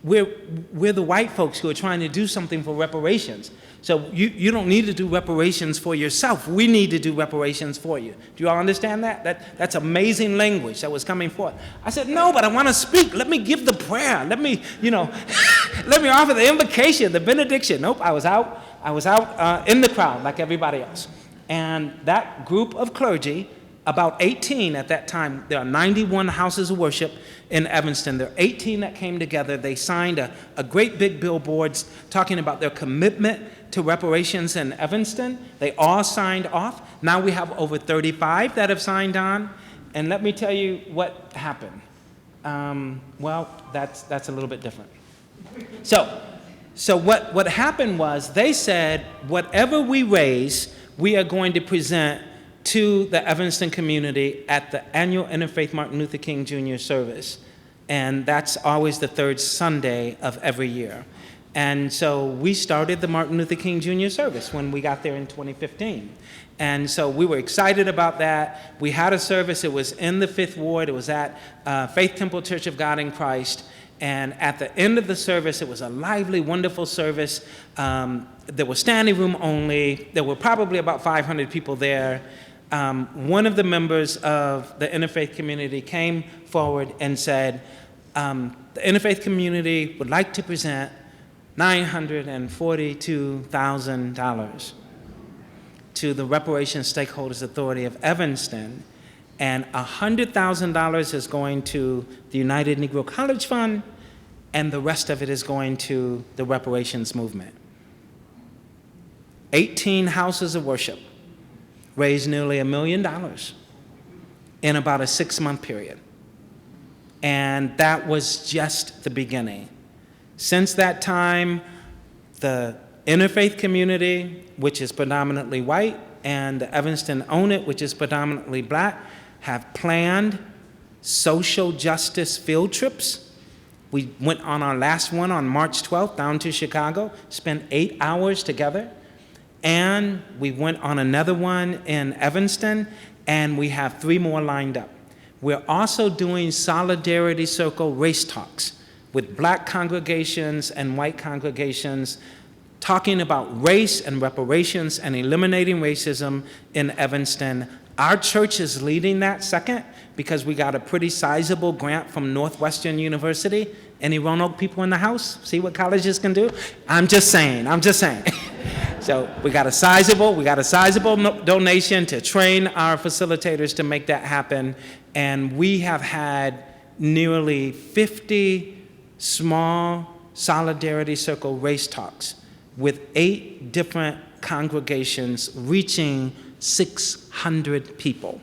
we're the white folks who are trying to do something for reparations. So you don't need to do reparations for yourself. We need to do reparations for you. Do you all understand that? That's amazing language that was coming forth. I said, no, but I want to speak. Let me give the prayer. Let me, let me offer the invocation, the benediction. Nope, I was out in the crowd like everybody else. And that group of clergy, about 18 at that time, there are 91 houses of worship in Evanston. There are 18 that came together. They signed a great big billboards talking about their commitment to reparations in Evanston. They all signed off. Now we have over 35 that have signed on. And let me tell you what happened. Well, that's a little bit different. So what happened was they said, whatever we raise, we are going to present to the Evanston community at the annual Interfaith Martin Luther King Jr. service. And that's always the third Sunday of every year. And so we started the Martin Luther King Jr. service when we got there in 2015. And so we were excited about that. We had a service. It was in the 5th Ward. It was at Faith Temple Church of God in Christ. And at the end of the service, it was a lively, wonderful service. There was standing room only. There were probably about 500 people there. One of the members of the interfaith community came forward and said, the interfaith community would like to present $942,000 to the Reparations Stakeholders Authority of Evanston, and $100,000 is going to the United Negro College Fund, and the rest of it is going to the reparations movement. 18 houses of worship raised nearly $1 million in about a 6-month period. And that was just the beginning. Since that time, the interfaith community, which is predominantly white, and the Evanston Own It, which is predominantly black, have planned social justice field trips. We went on our last one on March 12th down to Chicago, spent 8 hours together. And we went on another one in Evanston, and we have 3 more lined up. We're also doing Solidarity Circle race talks with black congregations and white congregations, talking about race and reparations and eliminating racism in Evanston. Our church is leading that second because we got a pretty sizable grant from Northwestern University. Any Roanoke people in the house? See what colleges can do? I'm just saying. So we got a sizable donation to train our facilitators to make that happen. And we have had nearly 50 small Solidarity Circle race talks with 8 different congregations reaching 600 people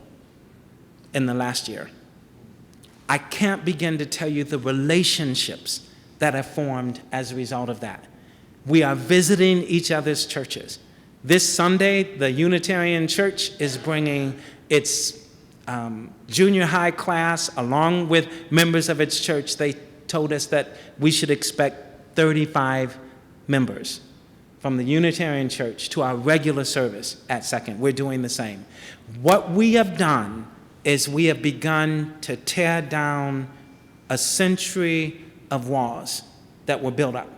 in the last year. I can't begin to tell you the relationships that have formed as a result of that. We are visiting each other's churches. This Sunday, the Unitarian Church is bringing its junior high class along with members of its church. They told us that we should expect 35 members from the Unitarian Church to our regular service at Second. We're doing the same. What we have done is we have begun to tear down a century of walls that were built up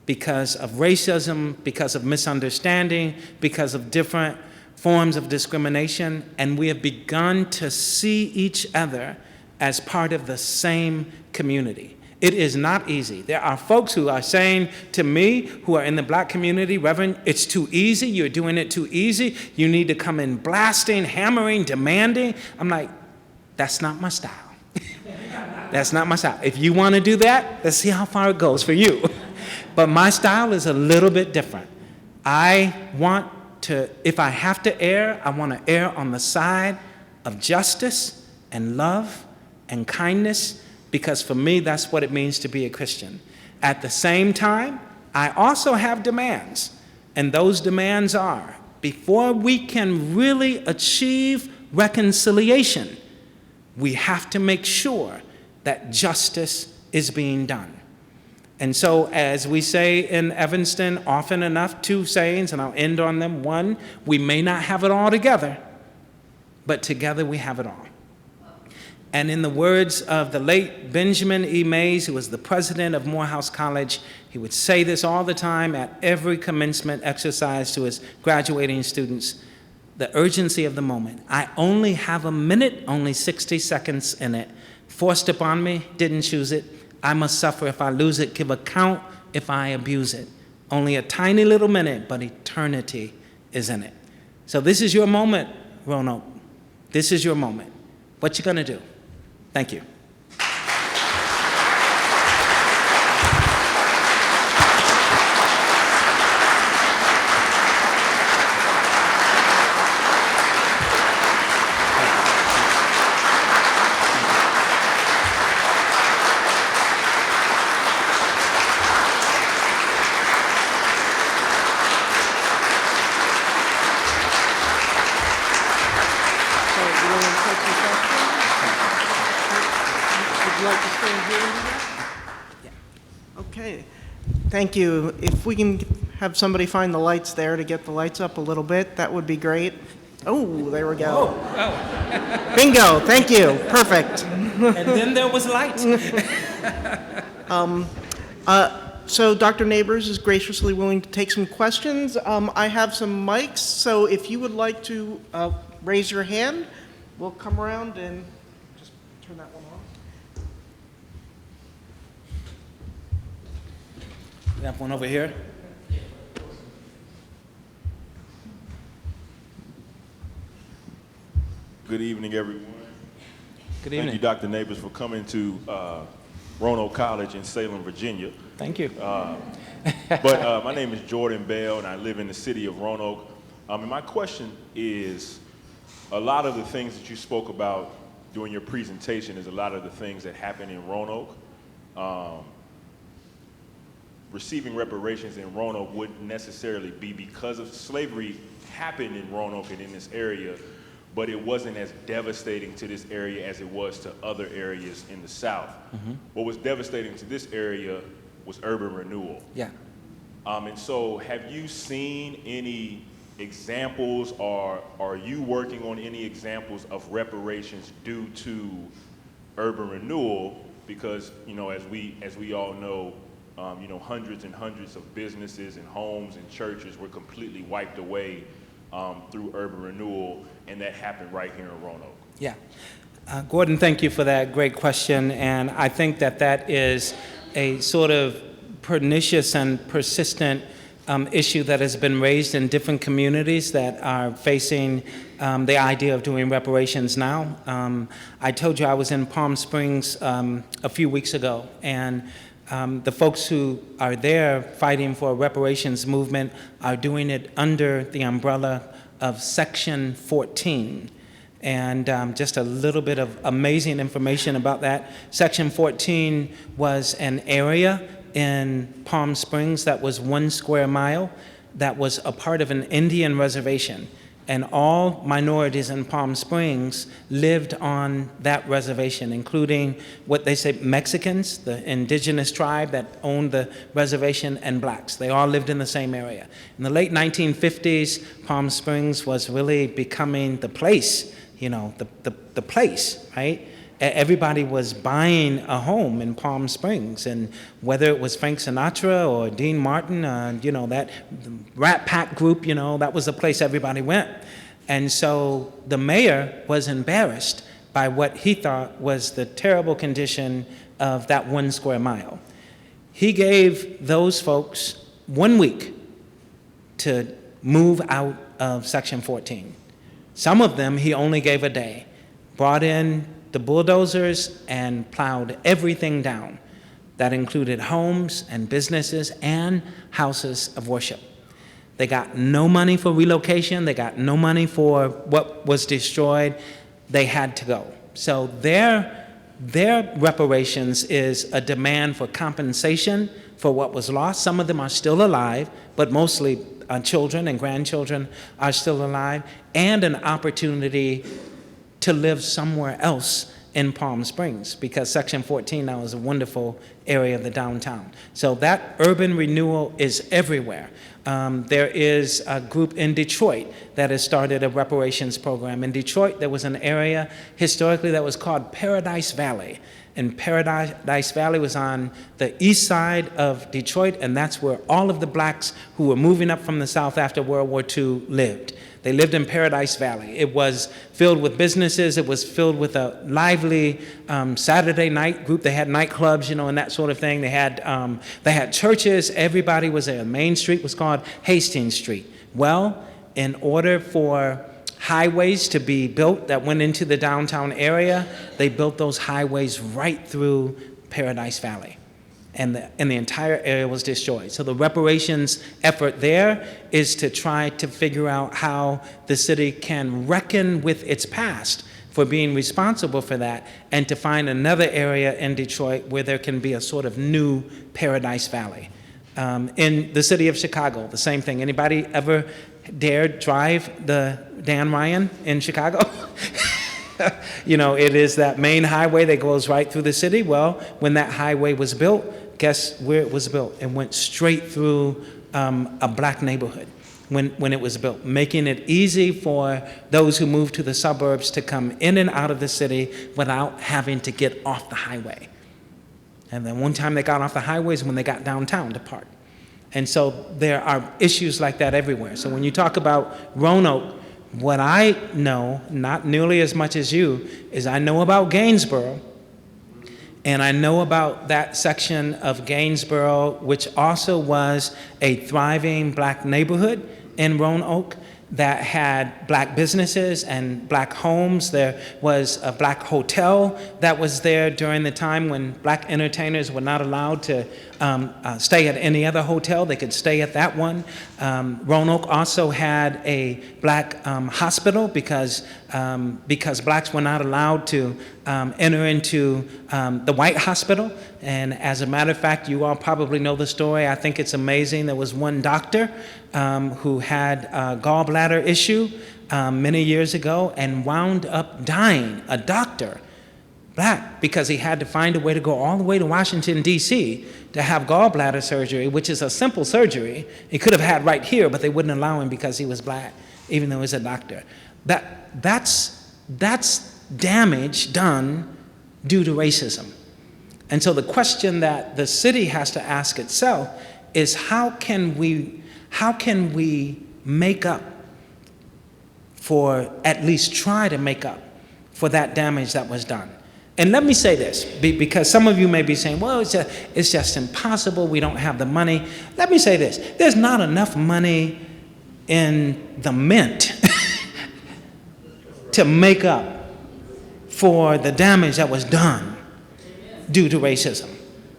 because of racism, because of misunderstanding, because of different forms of discrimination, and we have begun to see each other as part of the same community. It is not easy. There are folks who are saying to me, who are in the black community, Reverend, it's too easy, you're doing it too easy, you need to come in blasting, hammering, demanding. I'm like, that's not my style. That's not my style. If you want to do that, let's see how far it goes for you. But my style is a little bit different. I want to, if I have to err, I want to err on the side of justice and love and kindness, because for me, that's what it means to be a Christian. At the same time, I also have demands, and those demands are, before we can really achieve reconciliation, we have to make sure that justice is being done. And so, as we say in Evanston often enough, 2 sayings, and I'll end on them. 1, we may not have it all together, but together we have it all. And in the words of the late Benjamin E. Mays, who was the president of Morehouse College, he would say this all the time at every commencement exercise to his graduating students: the urgency of the moment. I only have a minute, only 60 seconds in it. Forced upon me, didn't choose it. I must suffer if I lose it, give account if I abuse it. Only a tiny little minute, but eternity is in it. So this is your moment, Roanoke. This is your moment. What you gonna do? Thank you. Okay, thank you. If we can have somebody find the lights there to get the lights up a little bit, that would be great. Oh, there we go. Oh. Bingo, thank you, perfect. And then there was light. So Dr. Nabors is graciously willing to take some questions. I have some mics, so if you would like to raise your hand, we'll come around and just turn that one on. We have one over here. Good evening, everyone. Good Thank evening. you, Dr. Nabors, for coming to Roanoke College in Salem, Virginia. Thank you. But my name is Jordan Bell, and I live in the city of Roanoke. And my question is, a lot of the things that you spoke about during your presentation is a lot of the things that happen in Roanoke. Receiving reparations in Roanoke wouldn't necessarily be because of slavery happened in Roanoke and in this area, but it wasn't as devastating to this area as it was to other areas in the South. What was devastating to this area was urban renewal. Yeah. And so have you seen any examples, or are you working on any examples of reparations due to urban renewal? Because, you know, as we all know, you know, hundreds and hundreds of businesses and homes and churches were completely wiped away through urban renewal, and that happened right here in Roanoke. Yeah. Gordon, thank you for that great question. And I think that that is a sort of pernicious and persistent issue that has been raised in different communities that are facing the idea of doing reparations now. I told you I was in Palm Springs a few weeks ago, and the folks who are there fighting for a reparations movement are doing it under the umbrella of Section 14. And just a little bit of amazing information about that. Section 14 was an area in Palm Springs that was 1 square mile that was a part of an Indian reservation. And all minorities in Palm Springs lived on that reservation, including what they say Mexicans, the indigenous tribe that owned the reservation, and blacks. They all lived in the same area. In the late 1950s, Palm Springs was really becoming the place, you know, the place, right? Everybody was buying a home in Palm Springs, and whether it was Frank Sinatra or Dean Martin, you know, that Rat Pack group, you know, that was the place everybody went. And so the mayor was embarrassed by what he thought was the terrible condition of that 1 square mile. He gave those folks 1 week to move out of Section 14. Some of them he only gave a day, brought in the bulldozers and plowed everything down. That included homes and businesses and houses of worship. They got no money for relocation. They got no money for what was destroyed. They had to go. So their reparations is a demand for compensation for what was lost. Some of them are still alive, but mostly children and grandchildren are still alive, and an opportunity to live somewhere else in Palm Springs, because Section 14 now is a wonderful area of the downtown. So that urban renewal is everywhere. There is a group in Detroit that has started a reparations program. In Detroit, there was an area historically that was called Paradise Valley. And Paradise Valley was on the east side of Detroit, and that's where all of the blacks who were moving up from the South after World War II lived. They lived in Paradise Valley. It was filled with businesses. It was filled with a lively Saturday night group. They had nightclubs, you know, and that sort of thing. They had churches. Everybody was there. Main Street was called Hastings Street. Well, in order for highways to be built that went into the downtown area, they built those highways right through Paradise Valley. And the entire area was destroyed. So the reparations effort there is to try to figure out how the city can reckon with its past for being responsible for that, and to find another area in Detroit where there can be a sort of new Paradise Valley. In the city of Chicago, the same thing. Anybody ever dared drive the Dan Ryan in Chicago? You know, it is that main highway that goes right through the city. Well, when that highway was built, guess where it was built? It went straight through a black neighborhood when it was built, making it easy for those who moved to the suburbs to come in and out of the city without having to get off the highway. And then one time they got off the highways when they got downtown to park. And so there are issues like that everywhere. So when you talk about Roanoke, what I know, not nearly as much as you, is I know about Gainsborough, and I know about that section of Gainsborough, which also was a thriving black neighborhood in Roanoke, that had black businesses and black homes. There was a black hotel that was there during the time when black entertainers were not allowed to stay at any other hotel. They could stay at that one. Roanoke also had a black hospital because blacks were not allowed to enter into the white hospital. And as a matter of fact, you all probably know the story. I think it's amazing. There was one doctor who had a gallbladder issue many years ago and wound up dying, a doctor, black, because he had to find a way to go all the way to Washington, D.C. to have gallbladder surgery, which is a simple surgery he could have had right here, but they wouldn't allow him because he was black, even though he's a doctor. That's damage done due to racism. And so the question that the city has to ask itself is how can we make up for, at least try to make up for that damage that was done? And let me say this, because some of you may be saying, well, it's just impossible, we don't have the money. Let me say this, there's not enough money in the mint to make up for the damage that was done due to racism.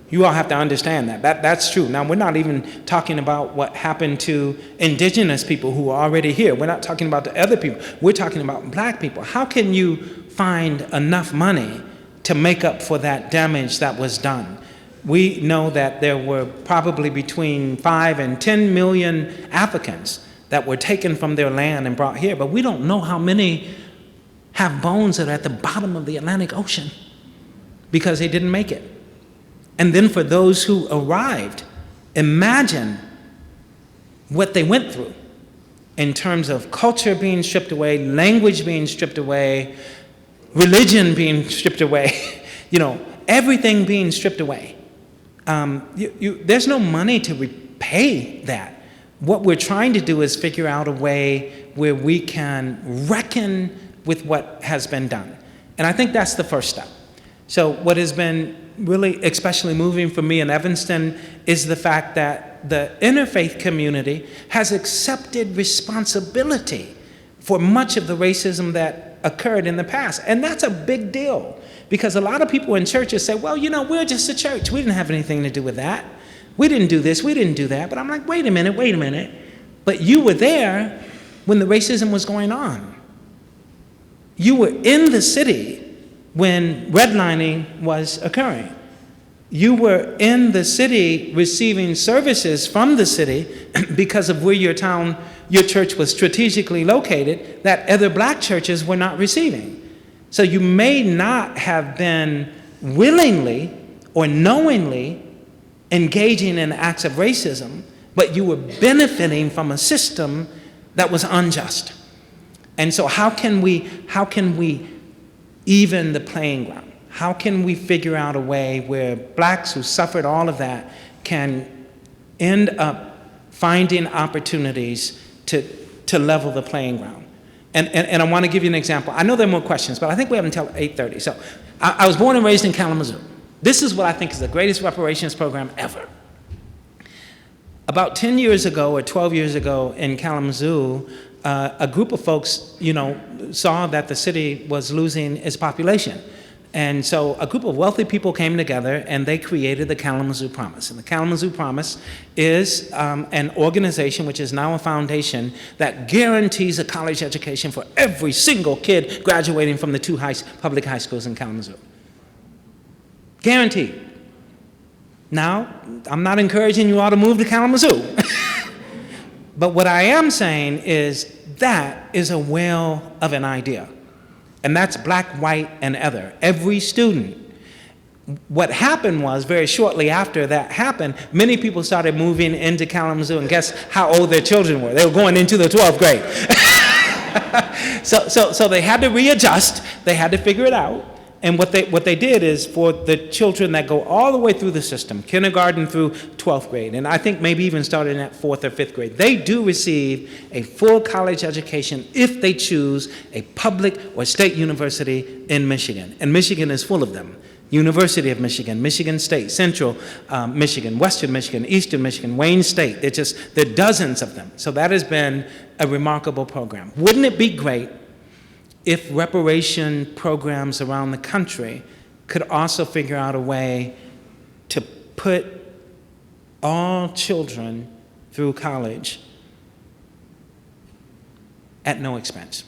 You all have to understand that. That's true. Now, we're not even talking about what happened to indigenous people who are already here. We're not talking about the other people. We're talking about black people. How can you find enough money to make up for that damage that was done? We know that there were probably between 5 and 10 million Africans that were taken from their land and brought here, but we don't know how many have bones that are at the bottom of the Atlantic Ocean because they didn't make it. And then for those who arrived, imagine what they went through in terms of culture being stripped away, language being stripped away, religion being stripped away, everything being stripped away. There's no money to repay that. What we're trying to do is figure out a way where we can reckon with what has been done. And I think that's the first step. So what has been really especially moving for me in Evanston is the fact that the interfaith community has accepted responsibility for much of the racism that occurred in the past. And that's a big deal because a lot of people in churches say, well, we're just a church. We didn't have anything to do with that. We didn't do this, we didn't do that. But I'm like, wait a minute. But you were there when the racism was going on. You were in the city when redlining was occurring. You were in the city receiving services from the city because of where your church was strategically located that other black churches were not receiving. So you may not have been willingly or knowingly engaging in acts of racism, but you were benefiting from a system that was unjust. And so how can we even the playing ground? How can we figure out a way where blacks who suffered all of that can end up finding opportunities to level the playing ground? And I want to give you an example. I know there are more questions, but I think we have until 8:30. So I was born and raised in Kalamazoo. This is what I think is the greatest reparations program ever. About 10 years ago or 12 years ago in Kalamazoo, a group of folks, saw that the city was losing its population. And so a group of wealthy people came together and they created the Kalamazoo Promise. And the Kalamazoo Promise is an organization which is now a foundation that guarantees a college education for every single kid graduating from the two public high schools in Kalamazoo. Guaranteed. Now, I'm not encouraging you all to move to Kalamazoo. But what I am saying is that is a whale of an idea. And that's black, white, and other. Every student. What happened was, very shortly after that happened, many people started moving into Kalamazoo, and guess how old their children were? They were going into the 12th grade. So they had to readjust. They had to figure it out. And what they did is for the children that go all the way through the system, kindergarten through 12th grade, and I think maybe even starting at 4th or 5th grade, they do receive a full college education if they choose a public or state university in Michigan. And Michigan is full of them. University of Michigan, Michigan State, Central Michigan, Western Michigan, Eastern Michigan, Wayne State. There are dozens of them. So that has been a remarkable program. Wouldn't it be great if reparation programs around the country could also figure out a way to put all children through college at no expense?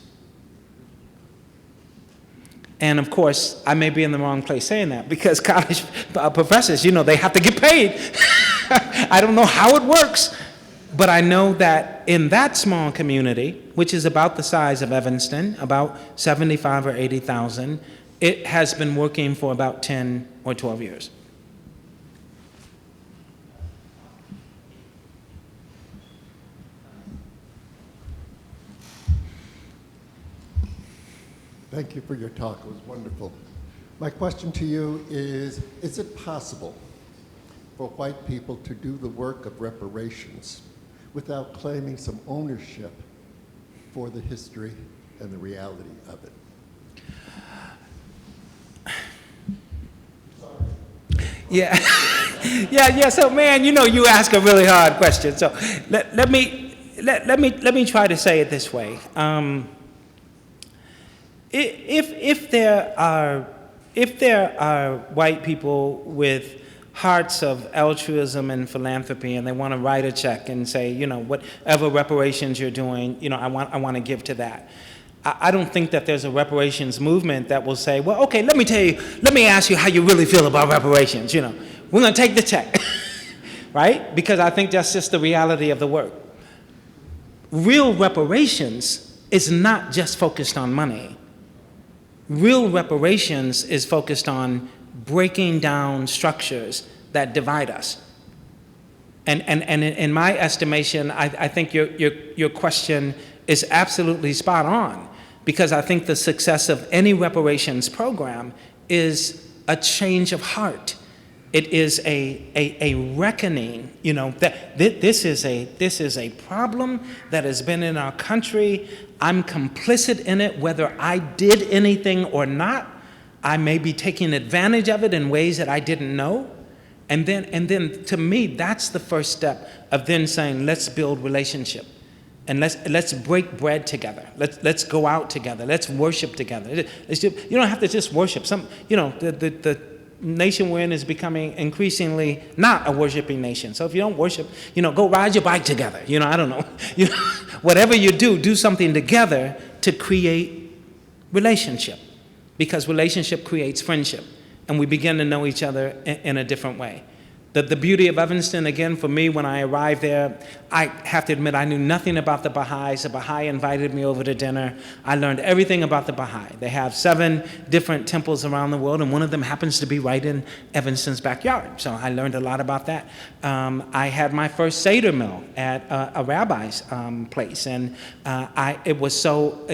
And of course, I may be in the wrong place saying that, because college professors, they have to get paid. I don't know how it works, but I know that in that small community, which is about the size of Evanston, about 75 or 80,000, it has been working for about 10 or 12 years. Thank you for your talk. It was wonderful. My question to you is it possible for white people to do the work of reparations without claiming some ownership for the history and the reality of it? Yeah, yeah. So, man, you ask a really hard question. So, let me try to say it this way. If there are white people with hearts of altruism and philanthropy, and they want to write a check and say, whatever reparations you're doing, I want to give to that. I don't think that there's a reparations movement that will say, well, okay, let me ask you how you really feel about reparations. We're going to take the check, right? Because I think that's just the reality of the work. Real reparations is not just focused on money. Real reparations is focused on breaking down structures that divide us. And in my estimation, I think your question is absolutely spot on, because I think the success of any reparations program is a change of heart. It is a reckoning, that this is a problem that has been in our country. I'm complicit in it, whether I did anything or not. I may be taking advantage of it in ways that I didn't know. And then to me, that's the first step of then saying, let's build relationship. And let's break bread together. Let's go out together. Let's worship together. You don't have to just worship. The nation we're in is becoming increasingly not a worshiping nation. So if you don't worship, go ride your bike together. I don't know. Whatever you do something together to create relationship, because relationship creates friendship, and we begin to know each other in a different way. The beauty of Evanston, again, for me, when I arrived there, I have to admit I knew nothing about the Baha'is. The Baha'i invited me over to dinner. I learned everything about the Baha'i. They have 7 different temples around the world, and one of them happens to be right in Evanston's backyard. So I learned a lot about that. I had my first Seder meal at a rabbi's place, and it was so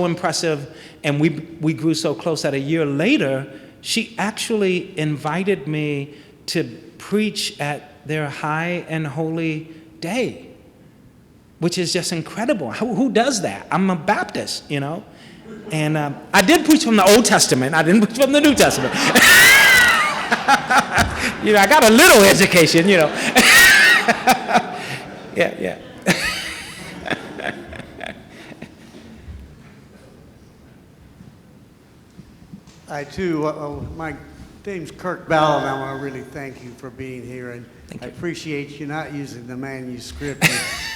impressive, and we grew so close that a year later, she actually invited me to preach at their high and holy day, which is just incredible. Who does that? I'm a Baptist, And I did preach from the Old Testament. I didn't preach from the New Testament. I got a little education, Yeah. I too, my name's Kirk Bell, and I want to really thank you for being here, and I appreciate you not using the manuscript.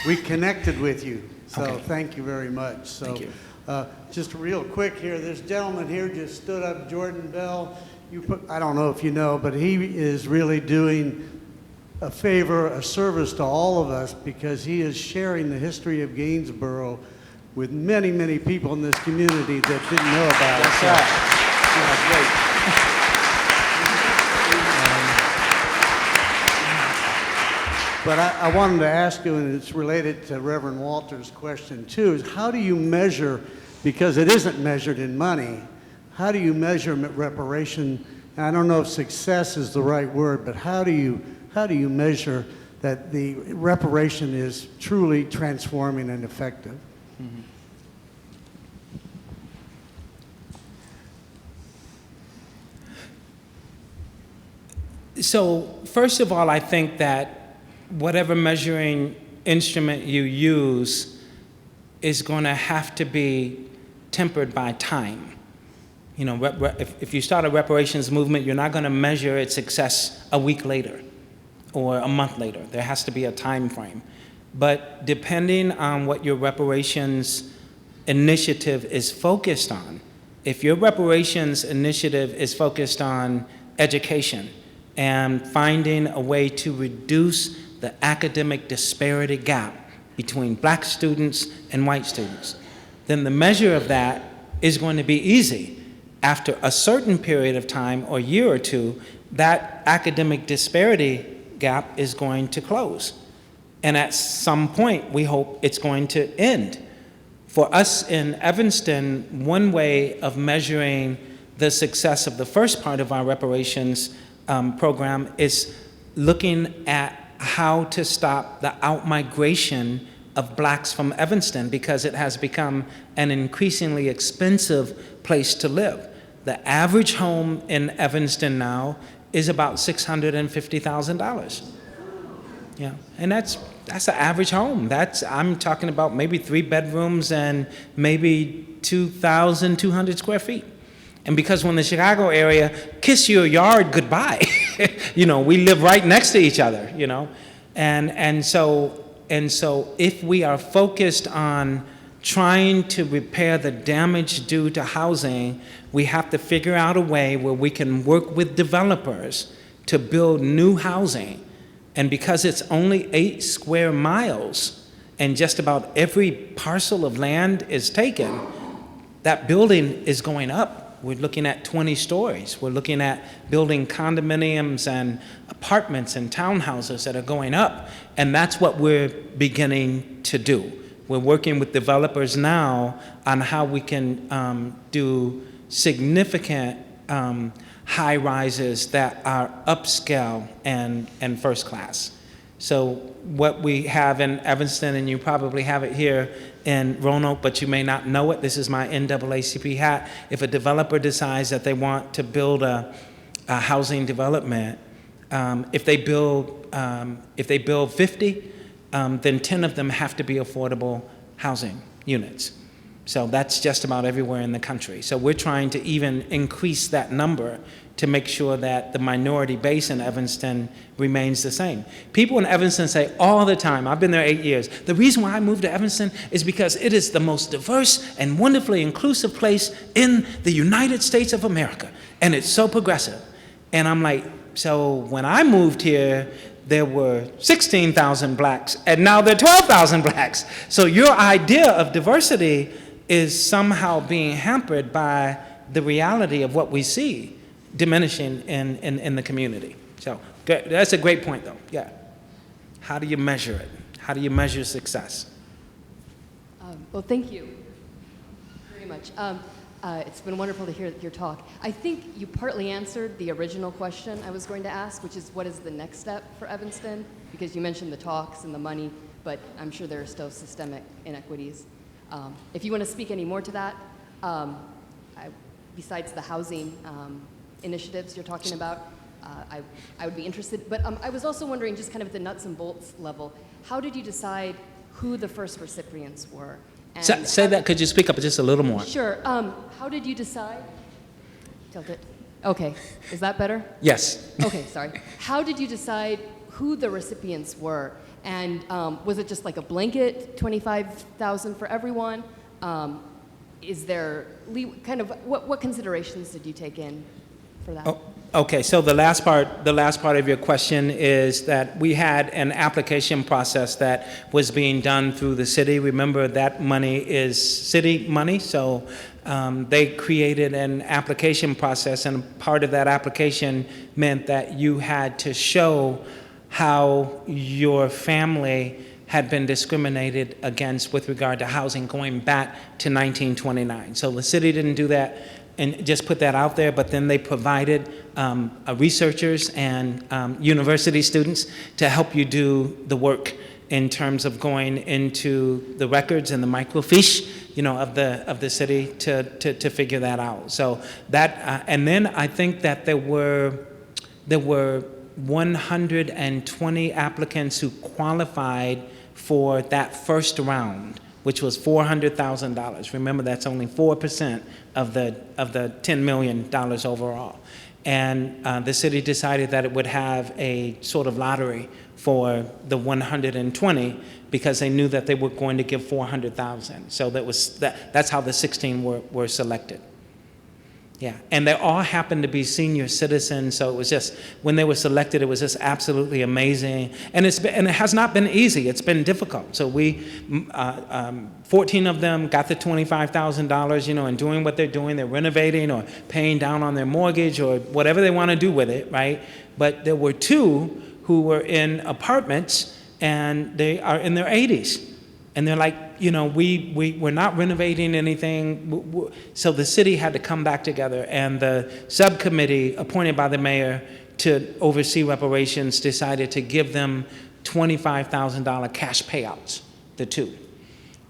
We connected with you, so Thank you very much. So, thank you. Just real quick here, this gentleman here just stood up, Jordan Bell. I don't know if you know, but he is really doing a favor, a service to all of us, because he is sharing the history of Gainsborough with many, many people in this community that didn't know about it. That's right. Great. But I wanted to ask you, and it's related to Reverend Walter's question too, is how do you measure, because it isn't measured in money, how do you measure reparation? And I don't know if success is the right word, but how do you measure that the reparation is truly transforming and effective? Mm-hmm. So first of all, I think that whatever measuring instrument you use is going to have to be tempered by time. You know, if you start a reparations movement, you're not going to measure its success a week later or a month later. There has to be a time frame. But depending on what your reparations initiative is focused on, if your reparations initiative is focused on education and finding a way to reduce the academic disparity gap between black students and white students, then the measure of that is going to be easy. After a certain period of time, or year or two, that academic disparity gap is going to close. And at some point, we hope it's going to end. For us in Evanston, one way of measuring the success of the first part of our reparations program is looking at how to stop the outmigration of blacks from Evanston, because it has become an increasingly expensive place to live. The average home in Evanston now is about $650,000. Yeah, and that's an average home. I'm talking about maybe 3 bedrooms and maybe 2,200 square feet. And because when the Chicago area, kiss your yard goodbye. You know, we live right next to each other, you know. And so if we are focused on trying to repair the damage due to housing, we have to figure out a way where we can work with developers to build new housing. And because it's only 8 square miles and just about every parcel of land is taken, that building is going up. We're looking at 20 stories. We're looking at building condominiums and apartments and townhouses that are going up. And that's what we're beginning to do. We're working with developers now on how we can do significant high rises that are upscale and first class. So what we have in Evanston, and you probably have it here in Roanoke, but you may not know it. This is my NAACP hat. If a developer decides that they want to build a housing development, if they build 50, then 10 of them have to be affordable housing units. So that's just about everywhere in the country. So we're trying to even increase that number to make sure that the minority base in Evanston remains the same. People in Evanston say all the time, I've been there 8 years, the reason why I moved to Evanston is because it is the most diverse and wonderfully inclusive place in the United States of America. And it's so progressive. And I'm like, so when I moved here, there were 16,000 blacks, and now there are 12,000 blacks. So your idea of diversity is somehow being hampered by the reality of what we see diminishing in the community. So that's a great point, though. Yeah. How do you measure it? How do you measure success? Well, thank you very much. It's been wonderful to hear your talk. I think you partly answered the original question I was going to ask, which is what is the next step for Evanston? Because you mentioned the talks and the money, but I'm sure there are still systemic inequities. If you want to speak any more to that, besides the housing initiatives you're talking about, I would be interested. But I was also wondering, just kind of at the nuts and bolts level, how did you decide who the first recipients were? And say that, could you speak up just a little more? Sure. How did you decide? Tilt it. Okay. Is that better? Yes. Okay, sorry. How did you decide who the recipients were? And was it just like a blanket, 25,000 for everyone? Is there kind of what considerations did you take in for that? Oh, okay, so the last part of your question is that we had an application process that was being done through the city. Remember, that money is city money, so they created an application process, and part of that application meant that you had to show how your family had been discriminated against with regard to housing going back to 1929. So the city didn't do that and just put that out there, but then they provided researchers and university students to help you do the work in terms of going into the records and the microfiche, of the city to figure that out. So that, and then I think that there were 120 applicants who qualified for that first round, which was $400,000. Remember, that's only 4% of the $10 million overall. And the city decided that it would have a sort of lottery for the 120 because they knew that they were going to give 400,000. So that's how the 16 were selected. Yeah, and they all happened to be senior citizens, so it was just, when they were selected, it was just absolutely amazing. And it has not been easy, it's been difficult. So 14 of them got the $25,000, and doing what they're doing, they're renovating or paying down on their mortgage or whatever they want to do with it, right? But there were 2 who were in apartments and they are in their 80s. And they're like, we're not renovating anything. So the city had to come back together, and the subcommittee appointed by the mayor to oversee reparations decided to give them $25,000 cash payouts, the 2.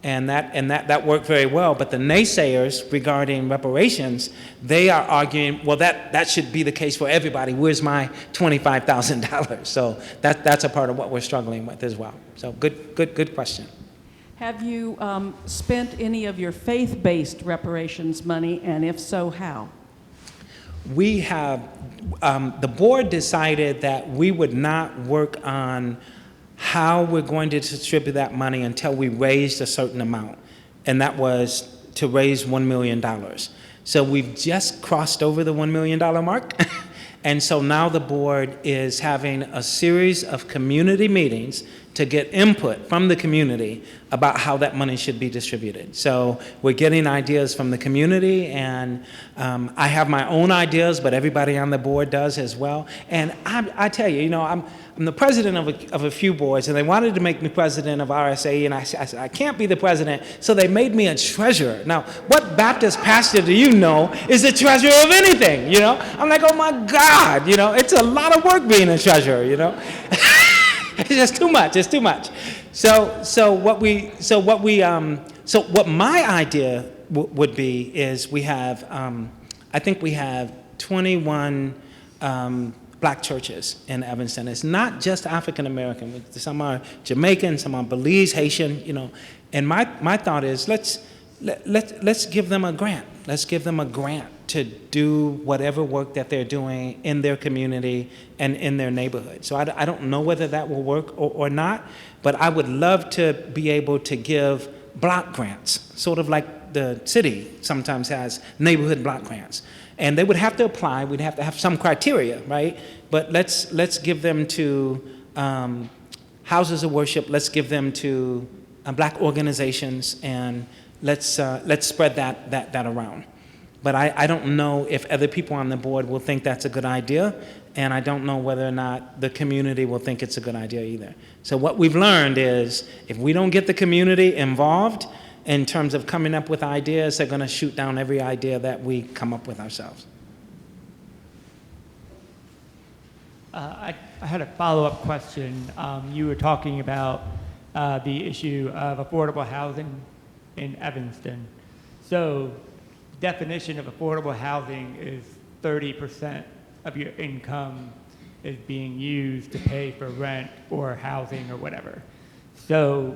And that worked very well. But the naysayers regarding reparations, they are arguing, well, that should be the case for everybody. Where's my $25,000? So that's a part of what we're struggling with as well. So good question. Have you spent any of your faith-based reparations money, and if so, how? We have, the board decided that we would not work on how we're going to distribute that money until we raised a certain amount, and that was to raise $1 million. So we've just crossed over the $1 million mark, and so now the board is having a series of community meetings to get input from the community about how that money should be distributed. So we're getting ideas from the community, and I have my own ideas, but everybody on the board does as well. And I tell you, I'm the president of a few boards, and they wanted to make me president of RSA, and I said, I can't be the president, so they made me a treasurer. Now, what Baptist pastor do you know is the treasurer of anything, I'm like, oh my God, it's a lot of work being a treasurer, It's just too much. It's too much. So what my idea would be is we have, I think we have 21 black churches in Evanston. It's not just African American. Some are Jamaican, some are Belize, Haitian. And my thought is let's give them a grant. Let's give them a grant to do whatever work that they're doing in their community and in their neighborhood. So I don't know whether that will work or not, but I would love to be able to give block grants, sort of like the city sometimes has neighborhood block grants. And they would have to apply, we'd have to have some criteria, right? But let's give them to houses of worship, let's give them to black organizations, and let's spread that around. But I don't know if other people on the board will think that's a good idea, and I don't know whether or not the community will think it's a good idea either. So what we've learned is if we don't get the community involved in terms of coming up with ideas, they're going to shoot down every idea that we come up with ourselves. I had a follow-up question. You were talking about the issue of affordable housing in Evanston. So definition of affordable housing is 30% of your income is being used to pay for rent or housing or whatever. So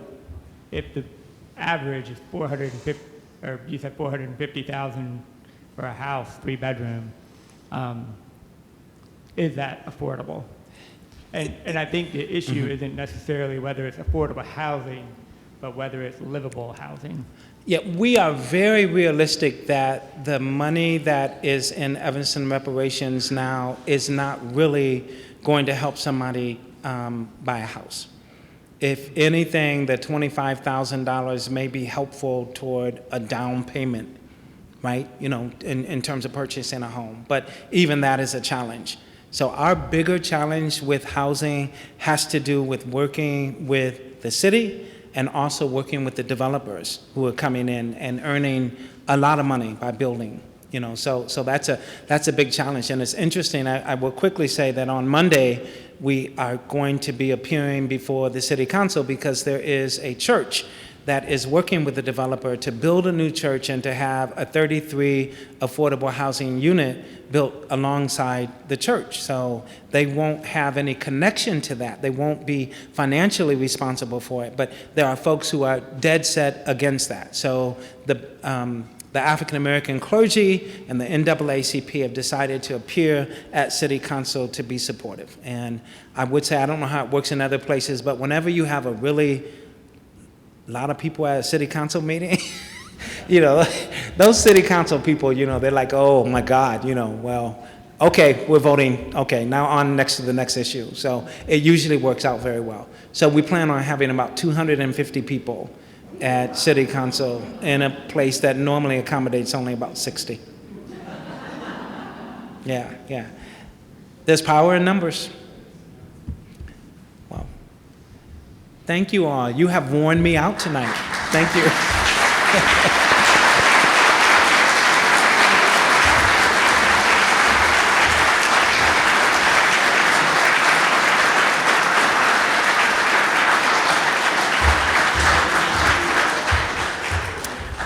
if the average is 450, or you said 450,000 for a house, 3-bedroom, is that affordable? And I think the issue isn't necessarily whether it's affordable housing, but whether it's livable housing. Yeah, we are very realistic that the money that is in Evanston reparations now is not really going to help somebody buy a house. If anything, the $25,000 may be helpful toward a down payment, right? In terms of purchasing a home. But even that is a challenge. So our bigger challenge with housing has to do with working with the city and also working with the developers who are coming in and earning a lot of money by building. So that's a big challenge. And it's interesting, I will quickly say that on Monday, we are going to be appearing before the city council because there is a church that is working with the developer to build a new church and to have a 33 affordable housing unit built alongside the church. So they won't have any connection to that. They won't be financially responsible for it. But there are folks who are dead set against that. So the African American clergy and the NAACP have decided to appear at City Council to be supportive. And I would say, I don't know how it works in other places, but whenever you have a lot of people at a City Council meeting, you know, those City Council people, you know, they're like, oh my God, you know, well, okay, we're voting, okay, now on next to the next issue. So it usually works out very well. So we plan on having about 250 people at City Council in a place that normally accommodates only about 60. Yeah. There's power in numbers. Well, thank you all. You have worn me out tonight. Thank you.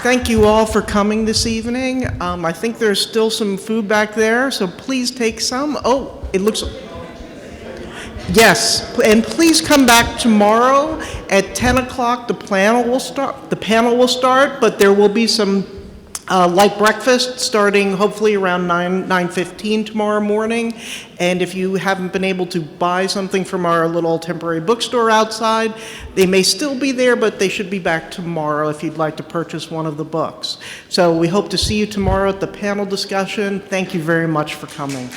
Thank you all for coming this evening. I think there's still some food back there, so please take some. Oh, it looks... Yes, and please come back tomorrow at 10 o'clock. The panel will start, but there will be some light breakfast starting hopefully around 9:15 tomorrow morning. And if you haven't been able to buy something from our little temporary bookstore outside, they may still be there, but they should be back tomorrow if you'd like to purchase one of the books. So we hope to see you tomorrow at the panel discussion. Thank you very much for coming.